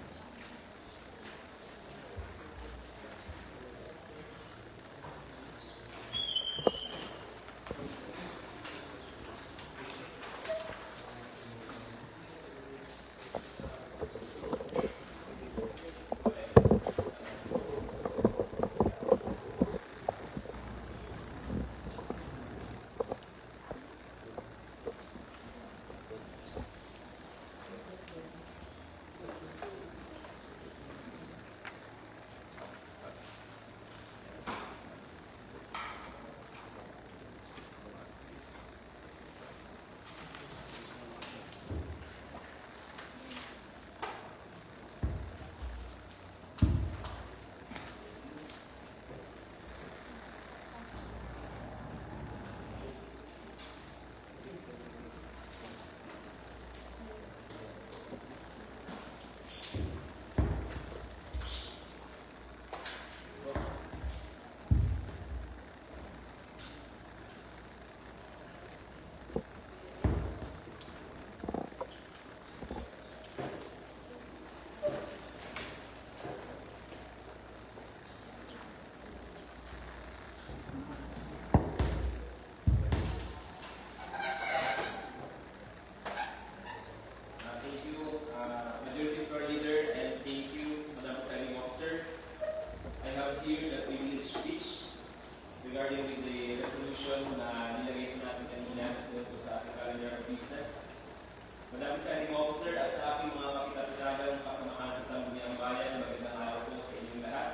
Madam Presiding Officer at sa aking mga kapitapitagang kasamahan sa Sangguniang Bayan, magandang araw po sa inyong lahat.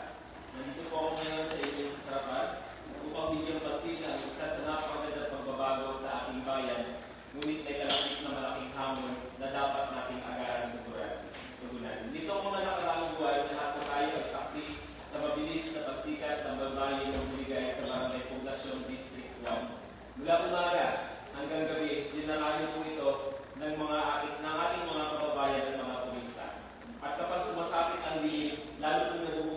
Nandito po ako ngayon sa inyong harapan upang bigyang pansin ang isa sa napakagandang pagbabago sa aking bayan, ngunit may kalapit na malaking hamon na dapat nating agaran tugunan. Dito ang mga nakaraang buwan, lahat po tayo ay saksi sa mabilis na pagsikat ng babae ng buligay sa Barangay Poblacion District 1. Mula umaga hanggang gabi, dinalayo po ito ng ating mga kababayan at mga turista. At kapag sumasapit ang dilim, lalo po nabubuhay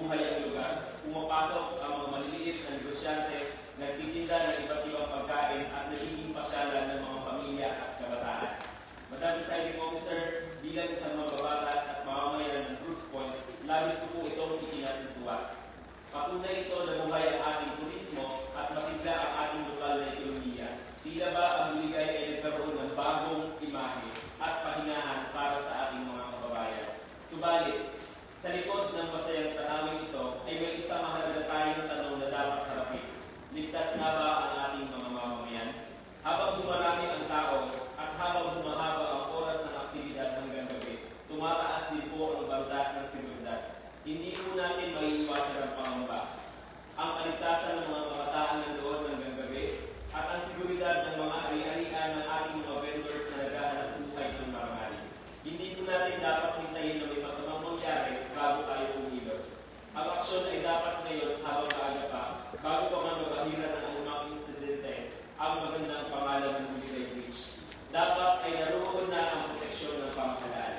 Subalit, sa likod ng masayang tanawin ito ay may isang mahalaga tayong tanong na dapat harapin. Ligtas nga ba ang ating mga mamamayan? Habang dumarami ang tao at habang humahaba ang oras ng aktibidad hanggang gabi, tumataas din po ang bagdat ng seguridad. Hindi po natin maiiwasan ang pangamba. Ang kaligtasan ng mga kabataan nandoon hanggang gabi at ang seguridad ng mga ari-arian ng ating mga vendors na naghahanap buhay ng marangal. Hindi po natin dapat hintayin na may masamang mangyari bago tayo kumilos. Ang aksyon ay dapat ngayon habang maaga pa, bago pa man mag-ahira ng anumang insidente, ang magandang pangalan ng Buligay Bridge. Dapat ay naroon na ang proteksyon ng pamahalaan.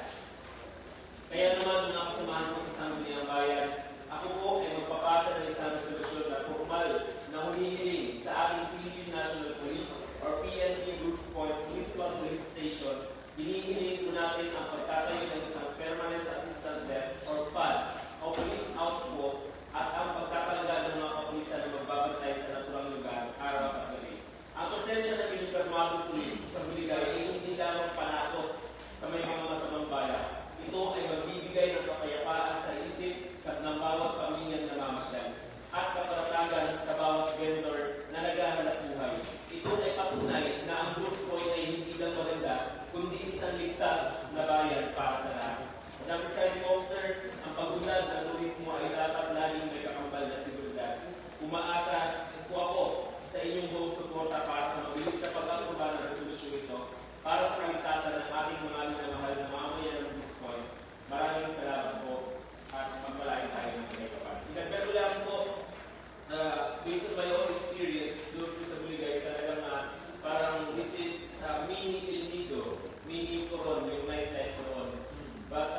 Kaya naman mga kasamahan ko sa Sangguniang Bayan, ako po ay magpapasa ng isang resolusyon na formal na humihiling sa ating Philippine National Police or PNP Brooks Point Municipal Police Station. Hinihiling po natin ang pagtatayo ng isang Permanent Assistant Desk or PAD o Police Outpost at ang pagtatalaga ng mga kapulisan na magbabantay sa naturang lugar araw at gabi. Ang presensya ng uniformadong pulis sa Buligay ay hindi lamang panakot sa may mga masamang bala. Ito ay magbibigay ng kapayapaan sa isip ng bawat pamilya na mamasyal at kaparatagan sa bawat vendor na naghahanap buhay. Ito ay patunay na ang Brooks Point ay hindi lang maganda, kundi isang ligtas na bayan para sa lahat. Madam Presiding Officer, ang pag-unlad ng turismo ay dapat laging may kakambal na seguridad. Umaasa po ako sa inyong buong suporta para sa mabilis na pag-aproba ng resolusyon ito para sa kaligtasan ng ating mga minamahal na mamamayan ng Brooks Point. Maraming salamat po at magpalain tayo ng mga kapag. Inagdag ko lang po, based on my own experience doon po sa Buligay, talagang parang this is mini El Nido, mini Coron, yung nightlife Coron. But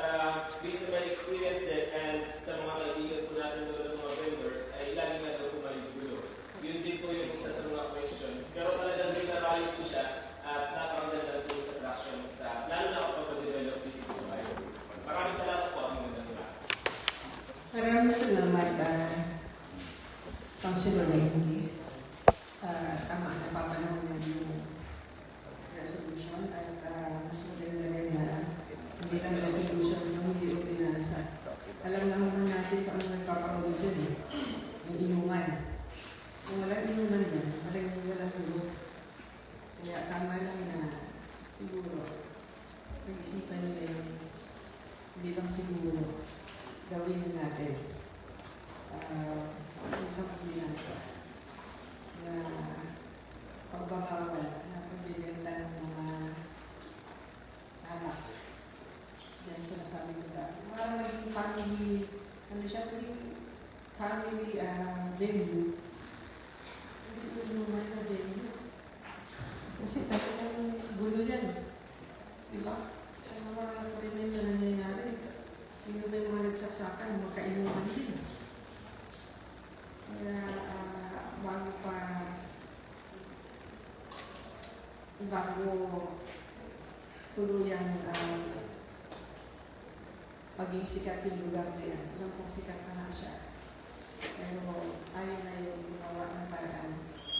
based on my experience din and sa mga kaibigan po natin doon ng mga vendors, ay lagi na daw pumaligulo. Yun din po yung isa sa mga question. Pero talagang dinarayo po siya at napakaganda po sa traction sa, lalo na kapag pag-develop dito sa bayan. Maraming salamat po ang mga nila. Maraming salamat, Councilor Lenny. Tama, napapanahon na yung resolution at mas maganda rin na hindi lang resolution yung hindi ordinansa. Alam naman natin kung ano nagkakaroon dyan eh. Yung inuman. Kung walang inuman yan, maraming walang gulo. Kaya tama lang na siguro nag-isipan nila yung hindi lang siguro gawin natin isang ordinansa na pagbabawal na pagbibenta ng mga anak dyan sa nasabing lugar. Parang naging family, ano siya, family venue. Hindi ko naman na venue. Kasi talagang gulo yan. Diba? Sa mga krimen na nangyayari, sino ba yung mga nagsaksakan, makainuman din. Kaya bago tuluyang maging sikat yung lugar na yan. Alam kong sikat na nga siya. Pero ayaw na yung ginawa ng paraan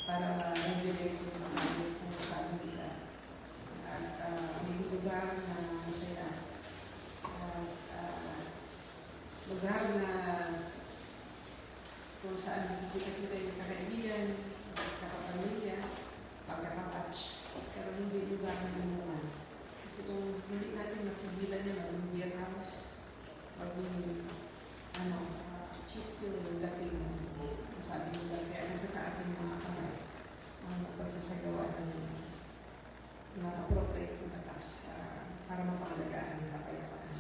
para mag-direct yung mga kung saan nila. At may lugar na masaya. At lugar na kung saan nakikita-kita yung kakaibigan, kakapamilya, pagkakabatch. Pero hindi lugar na inuman. Kasi kung hindi natin napigilan nila yung beer house, maging cheap yung dating sabi nila. Kaya nasa sa ating mga kamay ang pagsasagawa ng mga appropriate na batas para mapangalagaan ang kapayapaan.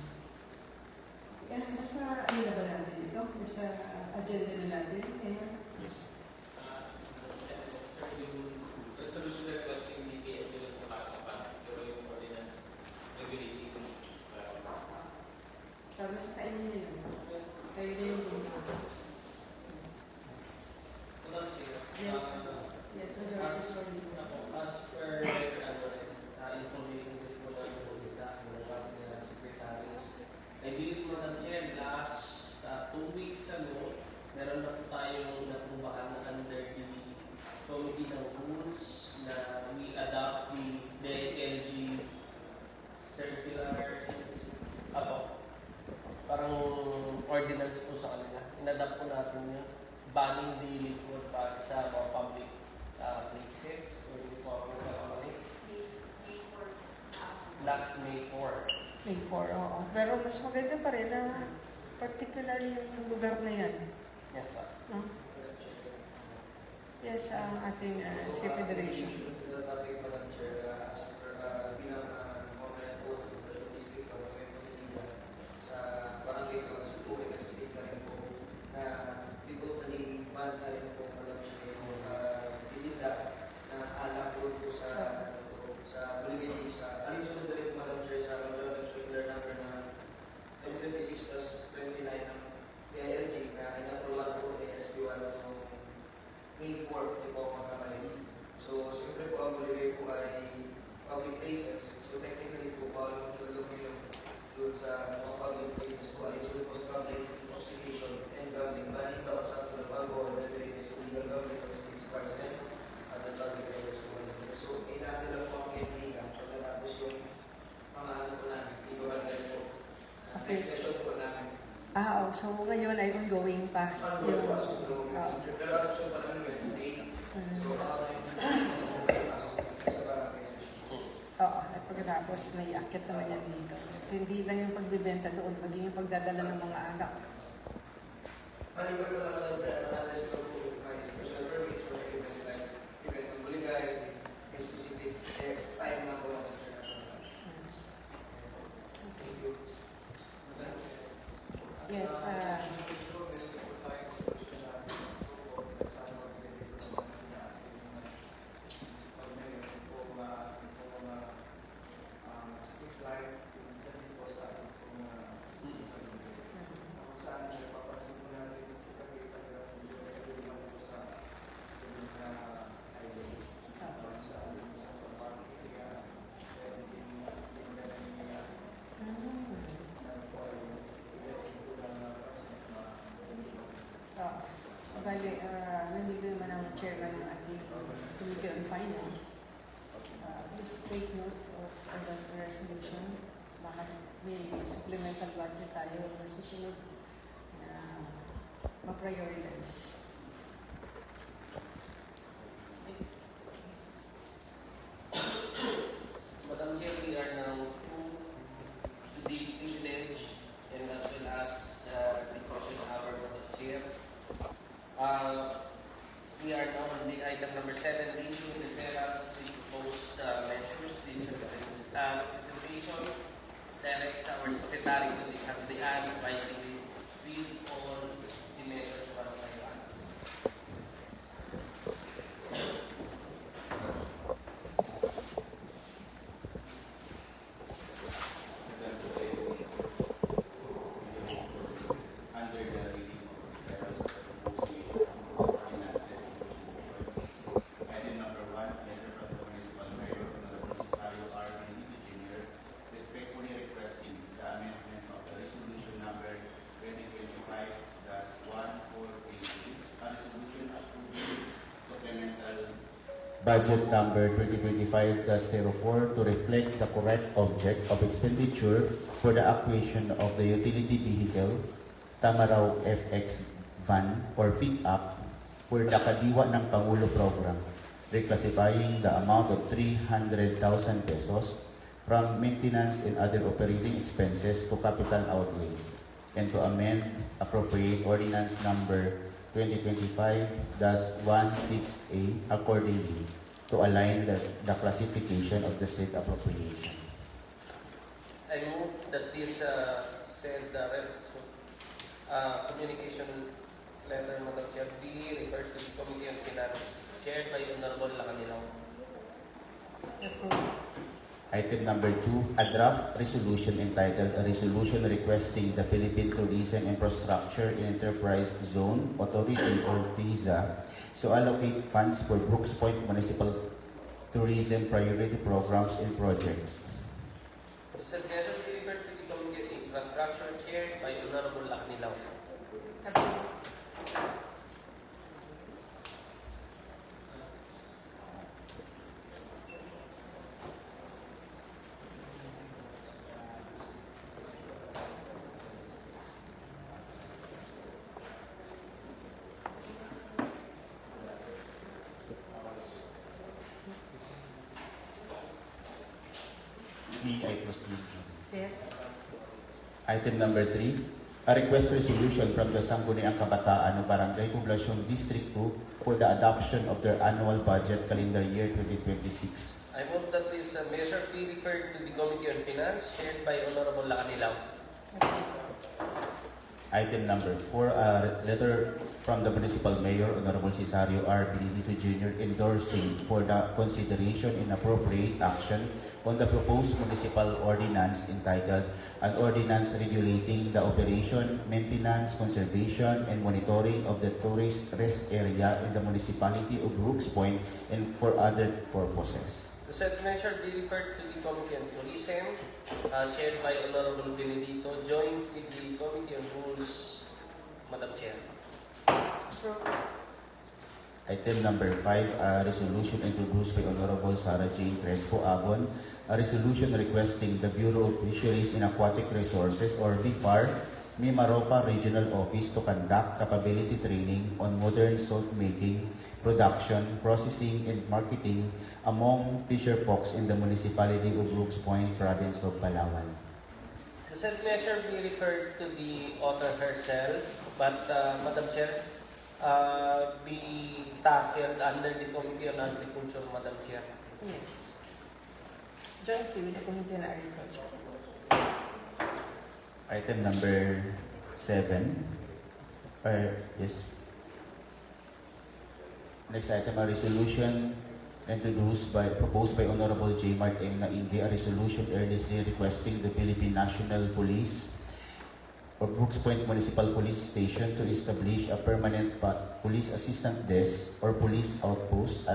Kaya nasa ano na ba natin ito? Nasa agenda na natin? Yes. Sir, yung resolution requesting DPM yun po para sa PAN, pero yung ordinance regulating sabi sa inyo na yun. Kayo na yung Yes. Yes, As per information that po namin sa akin ng ating secretaries, I believe mo na last 2 weeks ago, meron na po tayong napubahan na last May 4. May 4, oo. Pero mas maganda pa rin na particular yung lugar na yan. Yes, sir. No? Yes, ang ating Ski Federation. The topic, Madam Chair, as per bilang comment po ng Education District of Manila sa barangay council po, may nagsistate na rin po na totally ban na rin po, Madam Chair, yung titinda na alak po sa Buligay, sa alinsunod na rin po, Madam Chair, sa Madam Circular number na 2026-29 ng PILG na inaprolan po ni SB1 noong May 4, di po ako makamali. So, siyempre po ang Buligay po ay public places. So, technically po, bawal po tulog yung doon sa mga public places po. Alis po sa public intoxication and gambling. Balik daw sa ito na bago or delivery is illegal gambling of states parks and other public places po. So, inatin lang po ang KPA. Pagkatapos yung mga ano po namin, ito lang na po. Okay. Next session po namin. So ngayon ay ongoing pa. Pero ang session pa namin Wednesday. So, sa barangay session. Oo, at pagkatapos may akit naman yan dito. At hindi lang yung pagbibenta doon, maging yung pagdadala ng mga alak. Maliban ko lang alam na analyze ko po may special permits for event like event ng Buligay, may specific time na po lang. Thank you. Yes, bali, nandito naman ang chairman ng ating Committee on Finance. Please take note of that resolution. Baka may supplemental budget tayo na susunod na ma-prioritize. Madam Chair, we are now to the privilege and as well as the question hour of the Chair. We are now on the item number 7, reading referrals to proposed measures. This presentation directs our secretary to the Sandian by the read on the measures one by one. Under the reading of referrals to the proposed of finances resolution. Item number 1, letter from the municipal mayor, Honorable Cesario R. Benito Jr., respectfully requesting the amendment of the resolution number 2025-1483, a resolution approving supplemental budget number 2025-04 to reflect the correct object of expenditure for the acquisition of the utility vehicle Tamaraw FX van or pick-up for the Kadiwa ng Pangulo program, reclassifying the amount of 300,000 pesos from maintenance and other operating expenses to capital outlay, and to amend appropriate ordinance number 2025-16A accordingly to align the classification of the said appropriation. I move that this said communication letter, Madam Chair, be referred to the Committee on Finance, chaired by Honorable Lacanilaw. Item number 2, a draft resolution entitled A Resolution Requesting the Philippine Tourism Infrastructure and Enterprise Zone Authority or TIZA to allocate funds for Brooks Point Municipal Tourism Priority Programs and Projects. The said measure be referred to the Committee on Infrastructure, chaired by Honorable Lacanilaw. May I proceed? Yes. Item number 3, a request resolution from the Sangguniang Kabataan ng Barangay Poblacion District 2 for the adoption of their annual budget calendar year 2026. I move that this measure be referred to the Committee on Finance, chaired by Honorable Lacanilaw. Item number 4, a letter from the Municipal Mayor, Honorable Cesario R. Benedito Jr. endorsing for the consideration and appropriate action on the proposed municipal ordinance entitled An Ordinance Regulating the Operation, Maintenance, Conservation, and Monitoring of the Tourist Rest Area in the Municipality of Brooks Point and for other purposes. The said measure be referred to the Committee on Tourism, chaired by Honorable Benedito, joined with the Committee on Rules, Madam Chair. Item number 5, a resolution introduced by Honorable Sarah Jane Crespo Abon, a resolution requesting the Bureau of Fisheries and Aquatic Resources or BIFAR, Mimaropa Regional Office to conduct capability training on modern salt making, production, processing, and marketing among fisher folks in the municipality of Brooks Point, province of Palawan. The said measure be referred to the author herself, but Madam Chair, be tackled under the Committee on Agriculture, Madam Chair. Yes. Jointly with the Committee on Agriculture. Item number 7. Yes. Next item, a resolution proposed by Honorable J. Mart M. Nainge, a resolution earnestly requesting the Philippine National Police or Brooks Point Municipal Police Station to establish a permanent police assistant desk or police outpost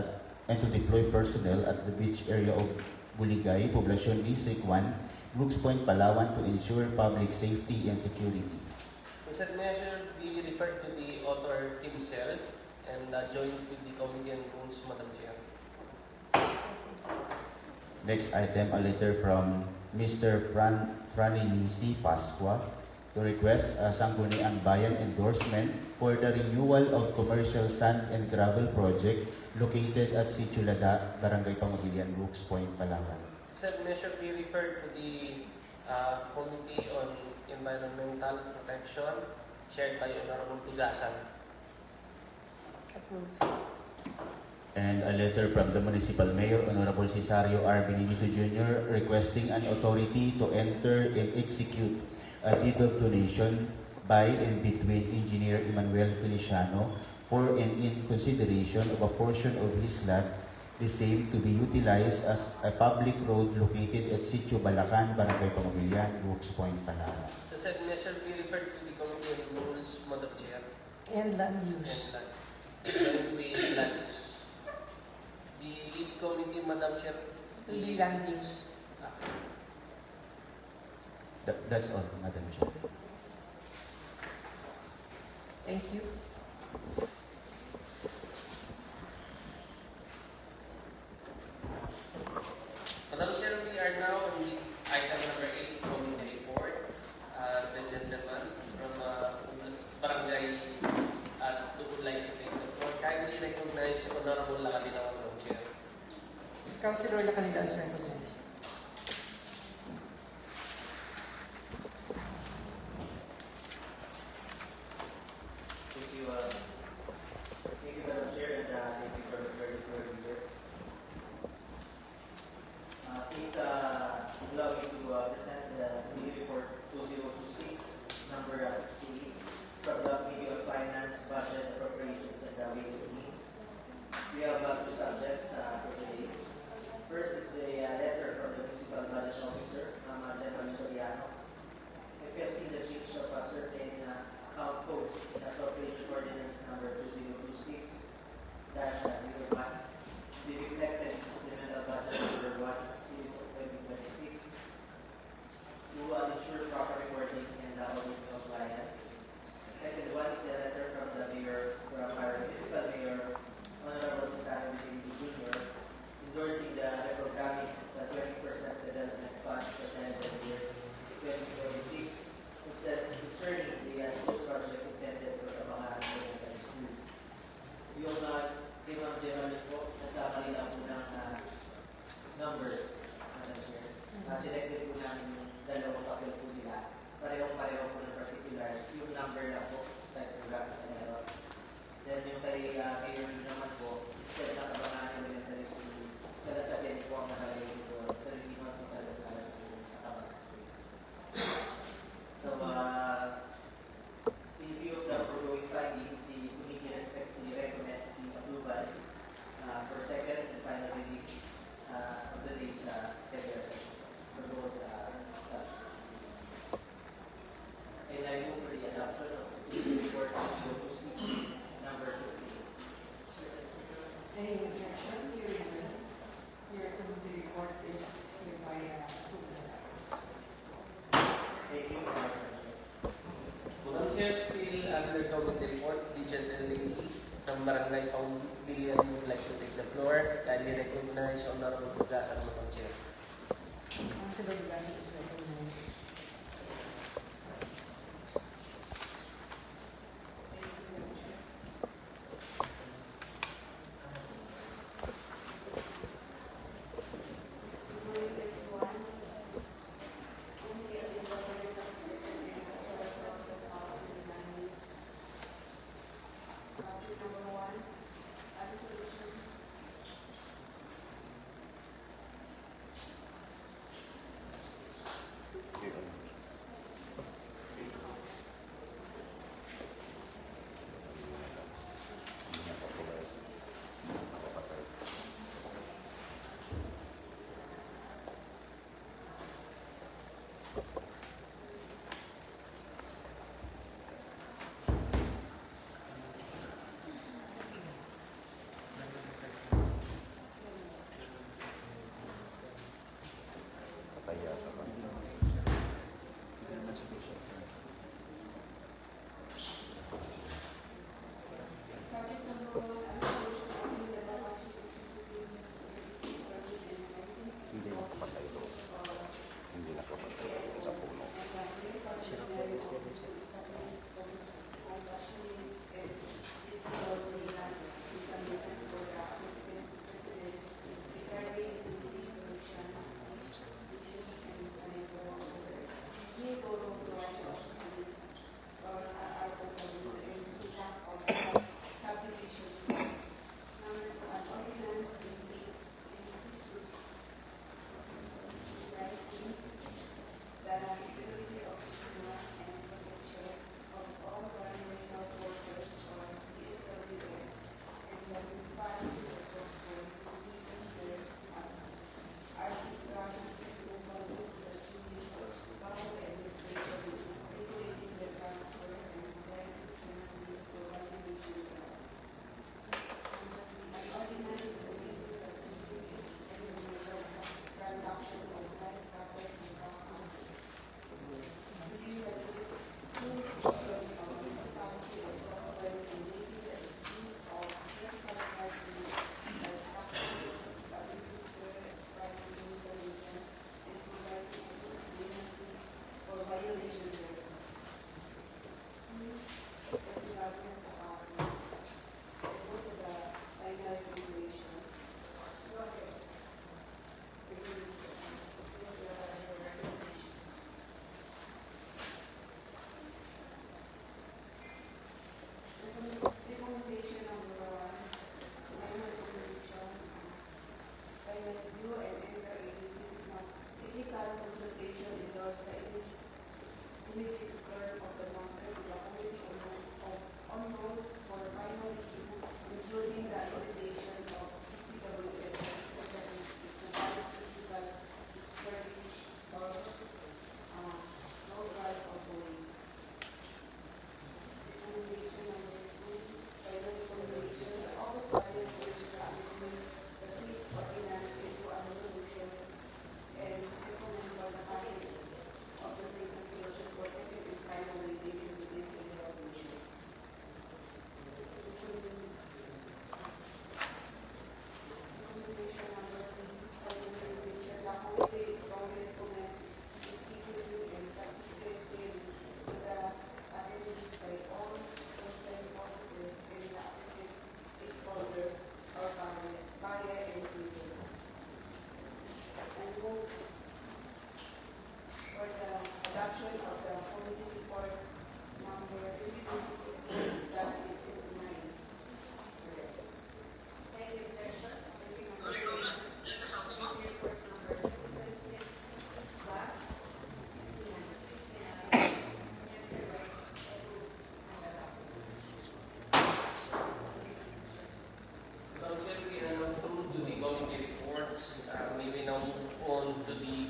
and to deploy personnel at the beach area of Buligay, Poblacion District 1, Brooks Point, Palawan to ensure public safety and security. The said measure be referred to the author himself and joined with the Committee on Rules, Madam Chair. Next item, a letter from Mr. Praninisi Pasqua to request a Sangguniang Bayan endorsement for the renewal of commercial sand and gravel project located at Sitio Lada, Barangay Pamagilian, Brooks Point, Palawan. Said measure be referred to the Committee on Environmental Protection, chaired by Honorable Tugasan. Approved. And a letter from the Municipal Mayor, Honorable Cesario R. Benedito Jr. requesting an authority to enter and execute a deed of donation by and between Engineer Emmanuel Feliciano for and in consideration of a portion of his lot, the same to be utilized as a public road located at Sitio Balacan, Barangay Pamagilian, Brooks Point, Palawan. The said measure be referred to the Committee on Rules, Madam Chair. And land use. And with land use. The lead committee, Madam Chair. Will be land use. That's all, Madam Chair. Thank you. Madam Chair, we are now on the item number 8 from the report. The gentleman from Barangay who would like to take the floor. Kindly recognize Honorable Lacanilaw, Madam Chair. Councilor Lacanilaw is recognized. Thank you, Madam Chair, and thank you for the very good leader. Please allow me to present the committee report 2026, number 68, from the Committee on Finance, Budget, Appropriations, and Ways and Means. We have two subjects for today. First is the letter from the Municipal Budget Officer, General Soriano, requesting the change of certain account codes in Appropriation Ordinance number 2026-01 to be reflected in Supplemental Budget number 1, Series of 2026 to ensure proper reporting and audit compliance. Second one is the letter from the Mayor, from our Municipal Mayor, Honorable Cesario Benedito Jr., endorsing the reprogramming of the dalawang papel po sila. Parehong-pareho po ng particulars. Yung number na po, typographical error. Then yung kay Mayor Jun naman po, instead na kabangan elementary school, Calasagen po ang nakalagay dito, pero hindi man po Calasagen sa kabangan. So, in view of the foregoing findings, the committee respectfully recommends the approval for second and final reading of the day's regular session for both subjects. And I move for the adoption of the report of GOC number 68. Any objection? Hearing none. Your committee report is hereby approved. Thank you, Madam Chair. Madam Chair, still as the committee report, the gentleman from Barangay Pambilyan would like to take the floor. Kindly recognize Honorable Pugasan, Madam Chair. Councilor Bigassi is recognized.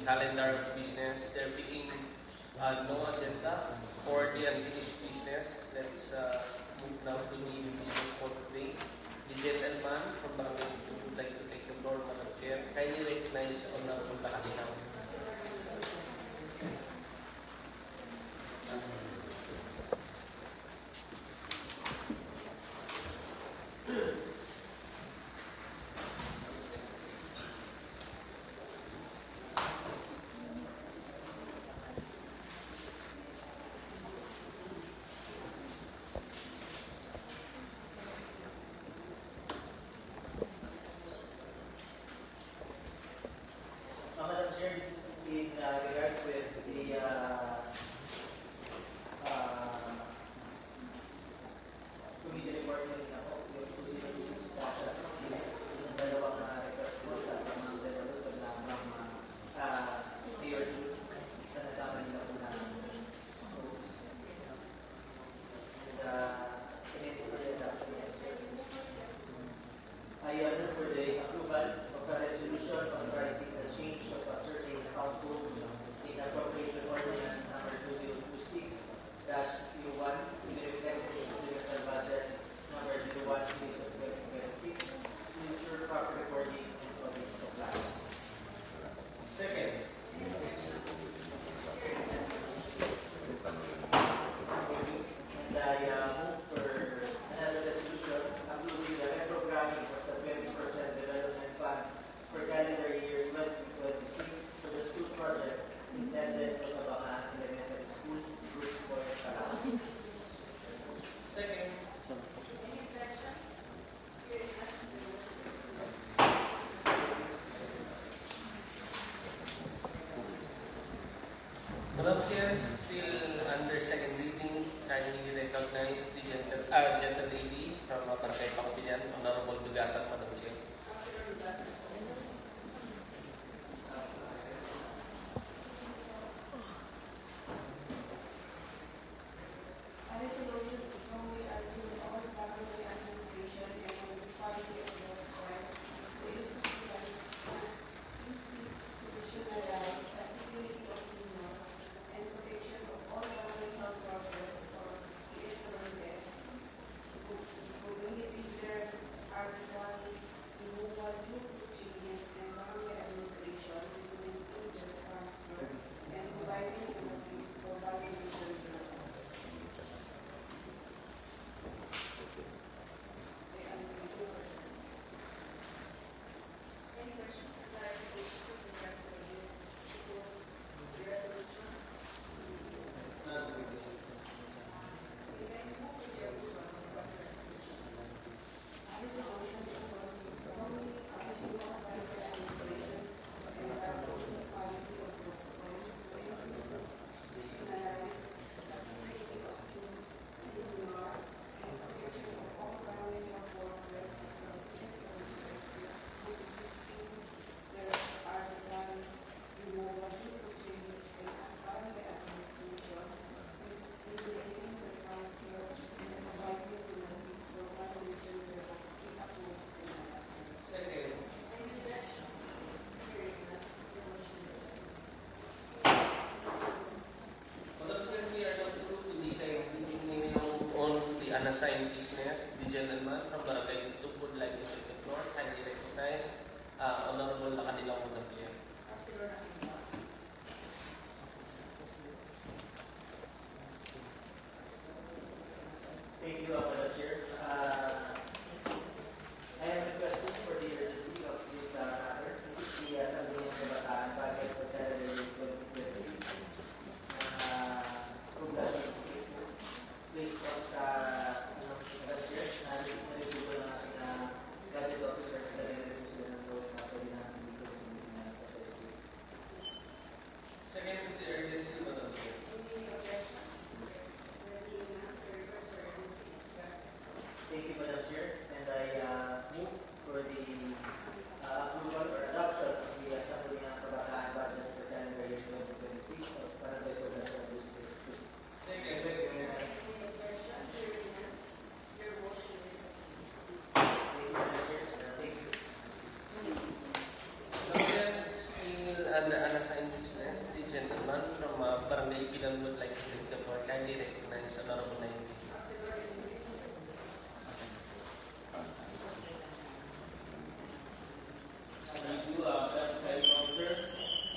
calendar of business. There being no agenda for the unfinished business, let's move now to the business for today. The gentleman from Barangay would like to take the floor, Madam Chair. Kindly recognize Honorable Kalakinaw. Madam Chair, this is in regards with the committee report na po, yung 2026-16, yung dalawang request po sa mga senador sa lamang stay or do sa nagkaman nila po ng votes. And pinito po the adoption yesterday. I move for the approval of a resolution authorizing the change of a certain account codes in appropriation ordinance number 2026-01 to be reflected in supplemental budget number 01 series of 2026 to ensure proper recording and audit of license. Second. And I move for another resolution approving the reprogramming of the 20% development fund for calendar year 2026 for the school project intended for Tabangan Elementary School, Bruce Point, Calao. Second. Madam Chair, still under second reading, kindly recognize the gentle lady from Barangay Pangpilian, Honorable Dugasan, Madam Chair. A resolution is strongly urging all government administration and municipality of Bruce Point to institutionalize a security of human and protection of all governmental workers or ESWF to bring it in their article removal due to changes in government administration including their transfer and providing penalties for violation thereof. Any questions or clarification with respect to this proposed resolution? Second. Madam Chair, we are not approved to the same meaning on the unassigned business. The gentleman from Barangay Dito would like to take the floor. Kindly recognize Honorable Lacanilao, Madam Chair. Councilor Aquino. Thank you, Madam Chair. I am requesting for the urgency of this matter. This is the Sangguniang Kabataan Budget for calendar year 2026. Based on sa Madam Chair, na-review ko ng Aaron from Barangay Ipinal would like to take the floor. Kindly recognize Honorable Nainti. Thank you, Madam Presiding Officer.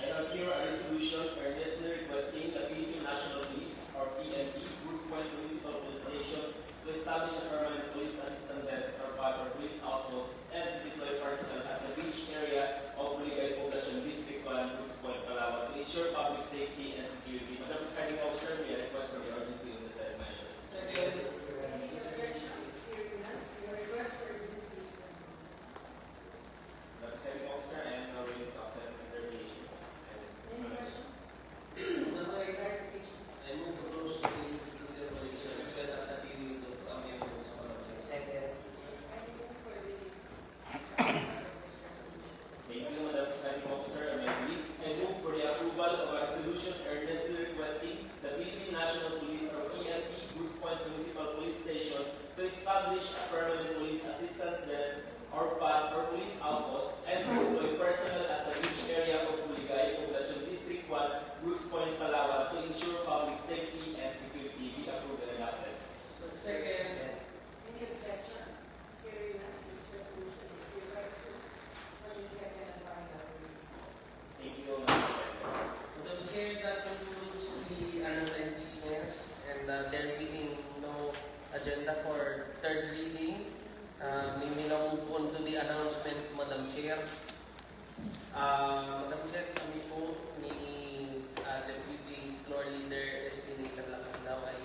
I have here a resolution earnestly requesting the Philippine National Police, or PNP, Brooks Point Municipal Police Station, to establish a permanent police assistant desk or PAD or police outpost and deploy personnel at the beach area of Buligay Poblacion District 1, Brooks Point, Palawan, to ensure public safety and security. Madam Presiding Officer, may I request for the urgency of the said measure. Second. Your request for urgency is Madam Presiding Officer, I am now ready to accept the interpretation. Any question? I move to close the interpolation as well as the reading of amendments of Honorable Chair. Thank you, Madam Presiding Officer and my colleagues. I move for the approval of a resolution earnestly requesting the Philippine National Police or PNP Brooks Point Municipal Police Station to establish a permanent police assistance desk or PAD or police outpost and to deploy personnel at the beach area of Buligay, Poblacion District 1, Brooks Point, Palawan to ensure public safety and security. Be approved and adopted. Second. Any objection? Hearing none, this resolution is hereby approved for the second and final reading. Thank you, Madam Presiding Officer. Madam Chair, that concludes the unassigned business and there being no agenda for third reading. May we now move on to the announcement, Madam Chair. Madam Chair, kami po ni Deputy Floor Leader SPD Carla ay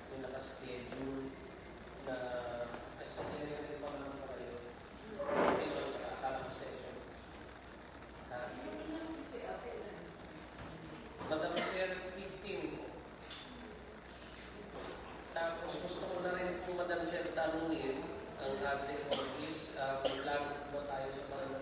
may nakaschedule na sa nilagay pa naman pa kayo. Dito nakakala session. Madam Chair, 15. Tapos gusto ko na rin po, Madam Chair, tanungin ang ating office kung lang ba tayo sa barangay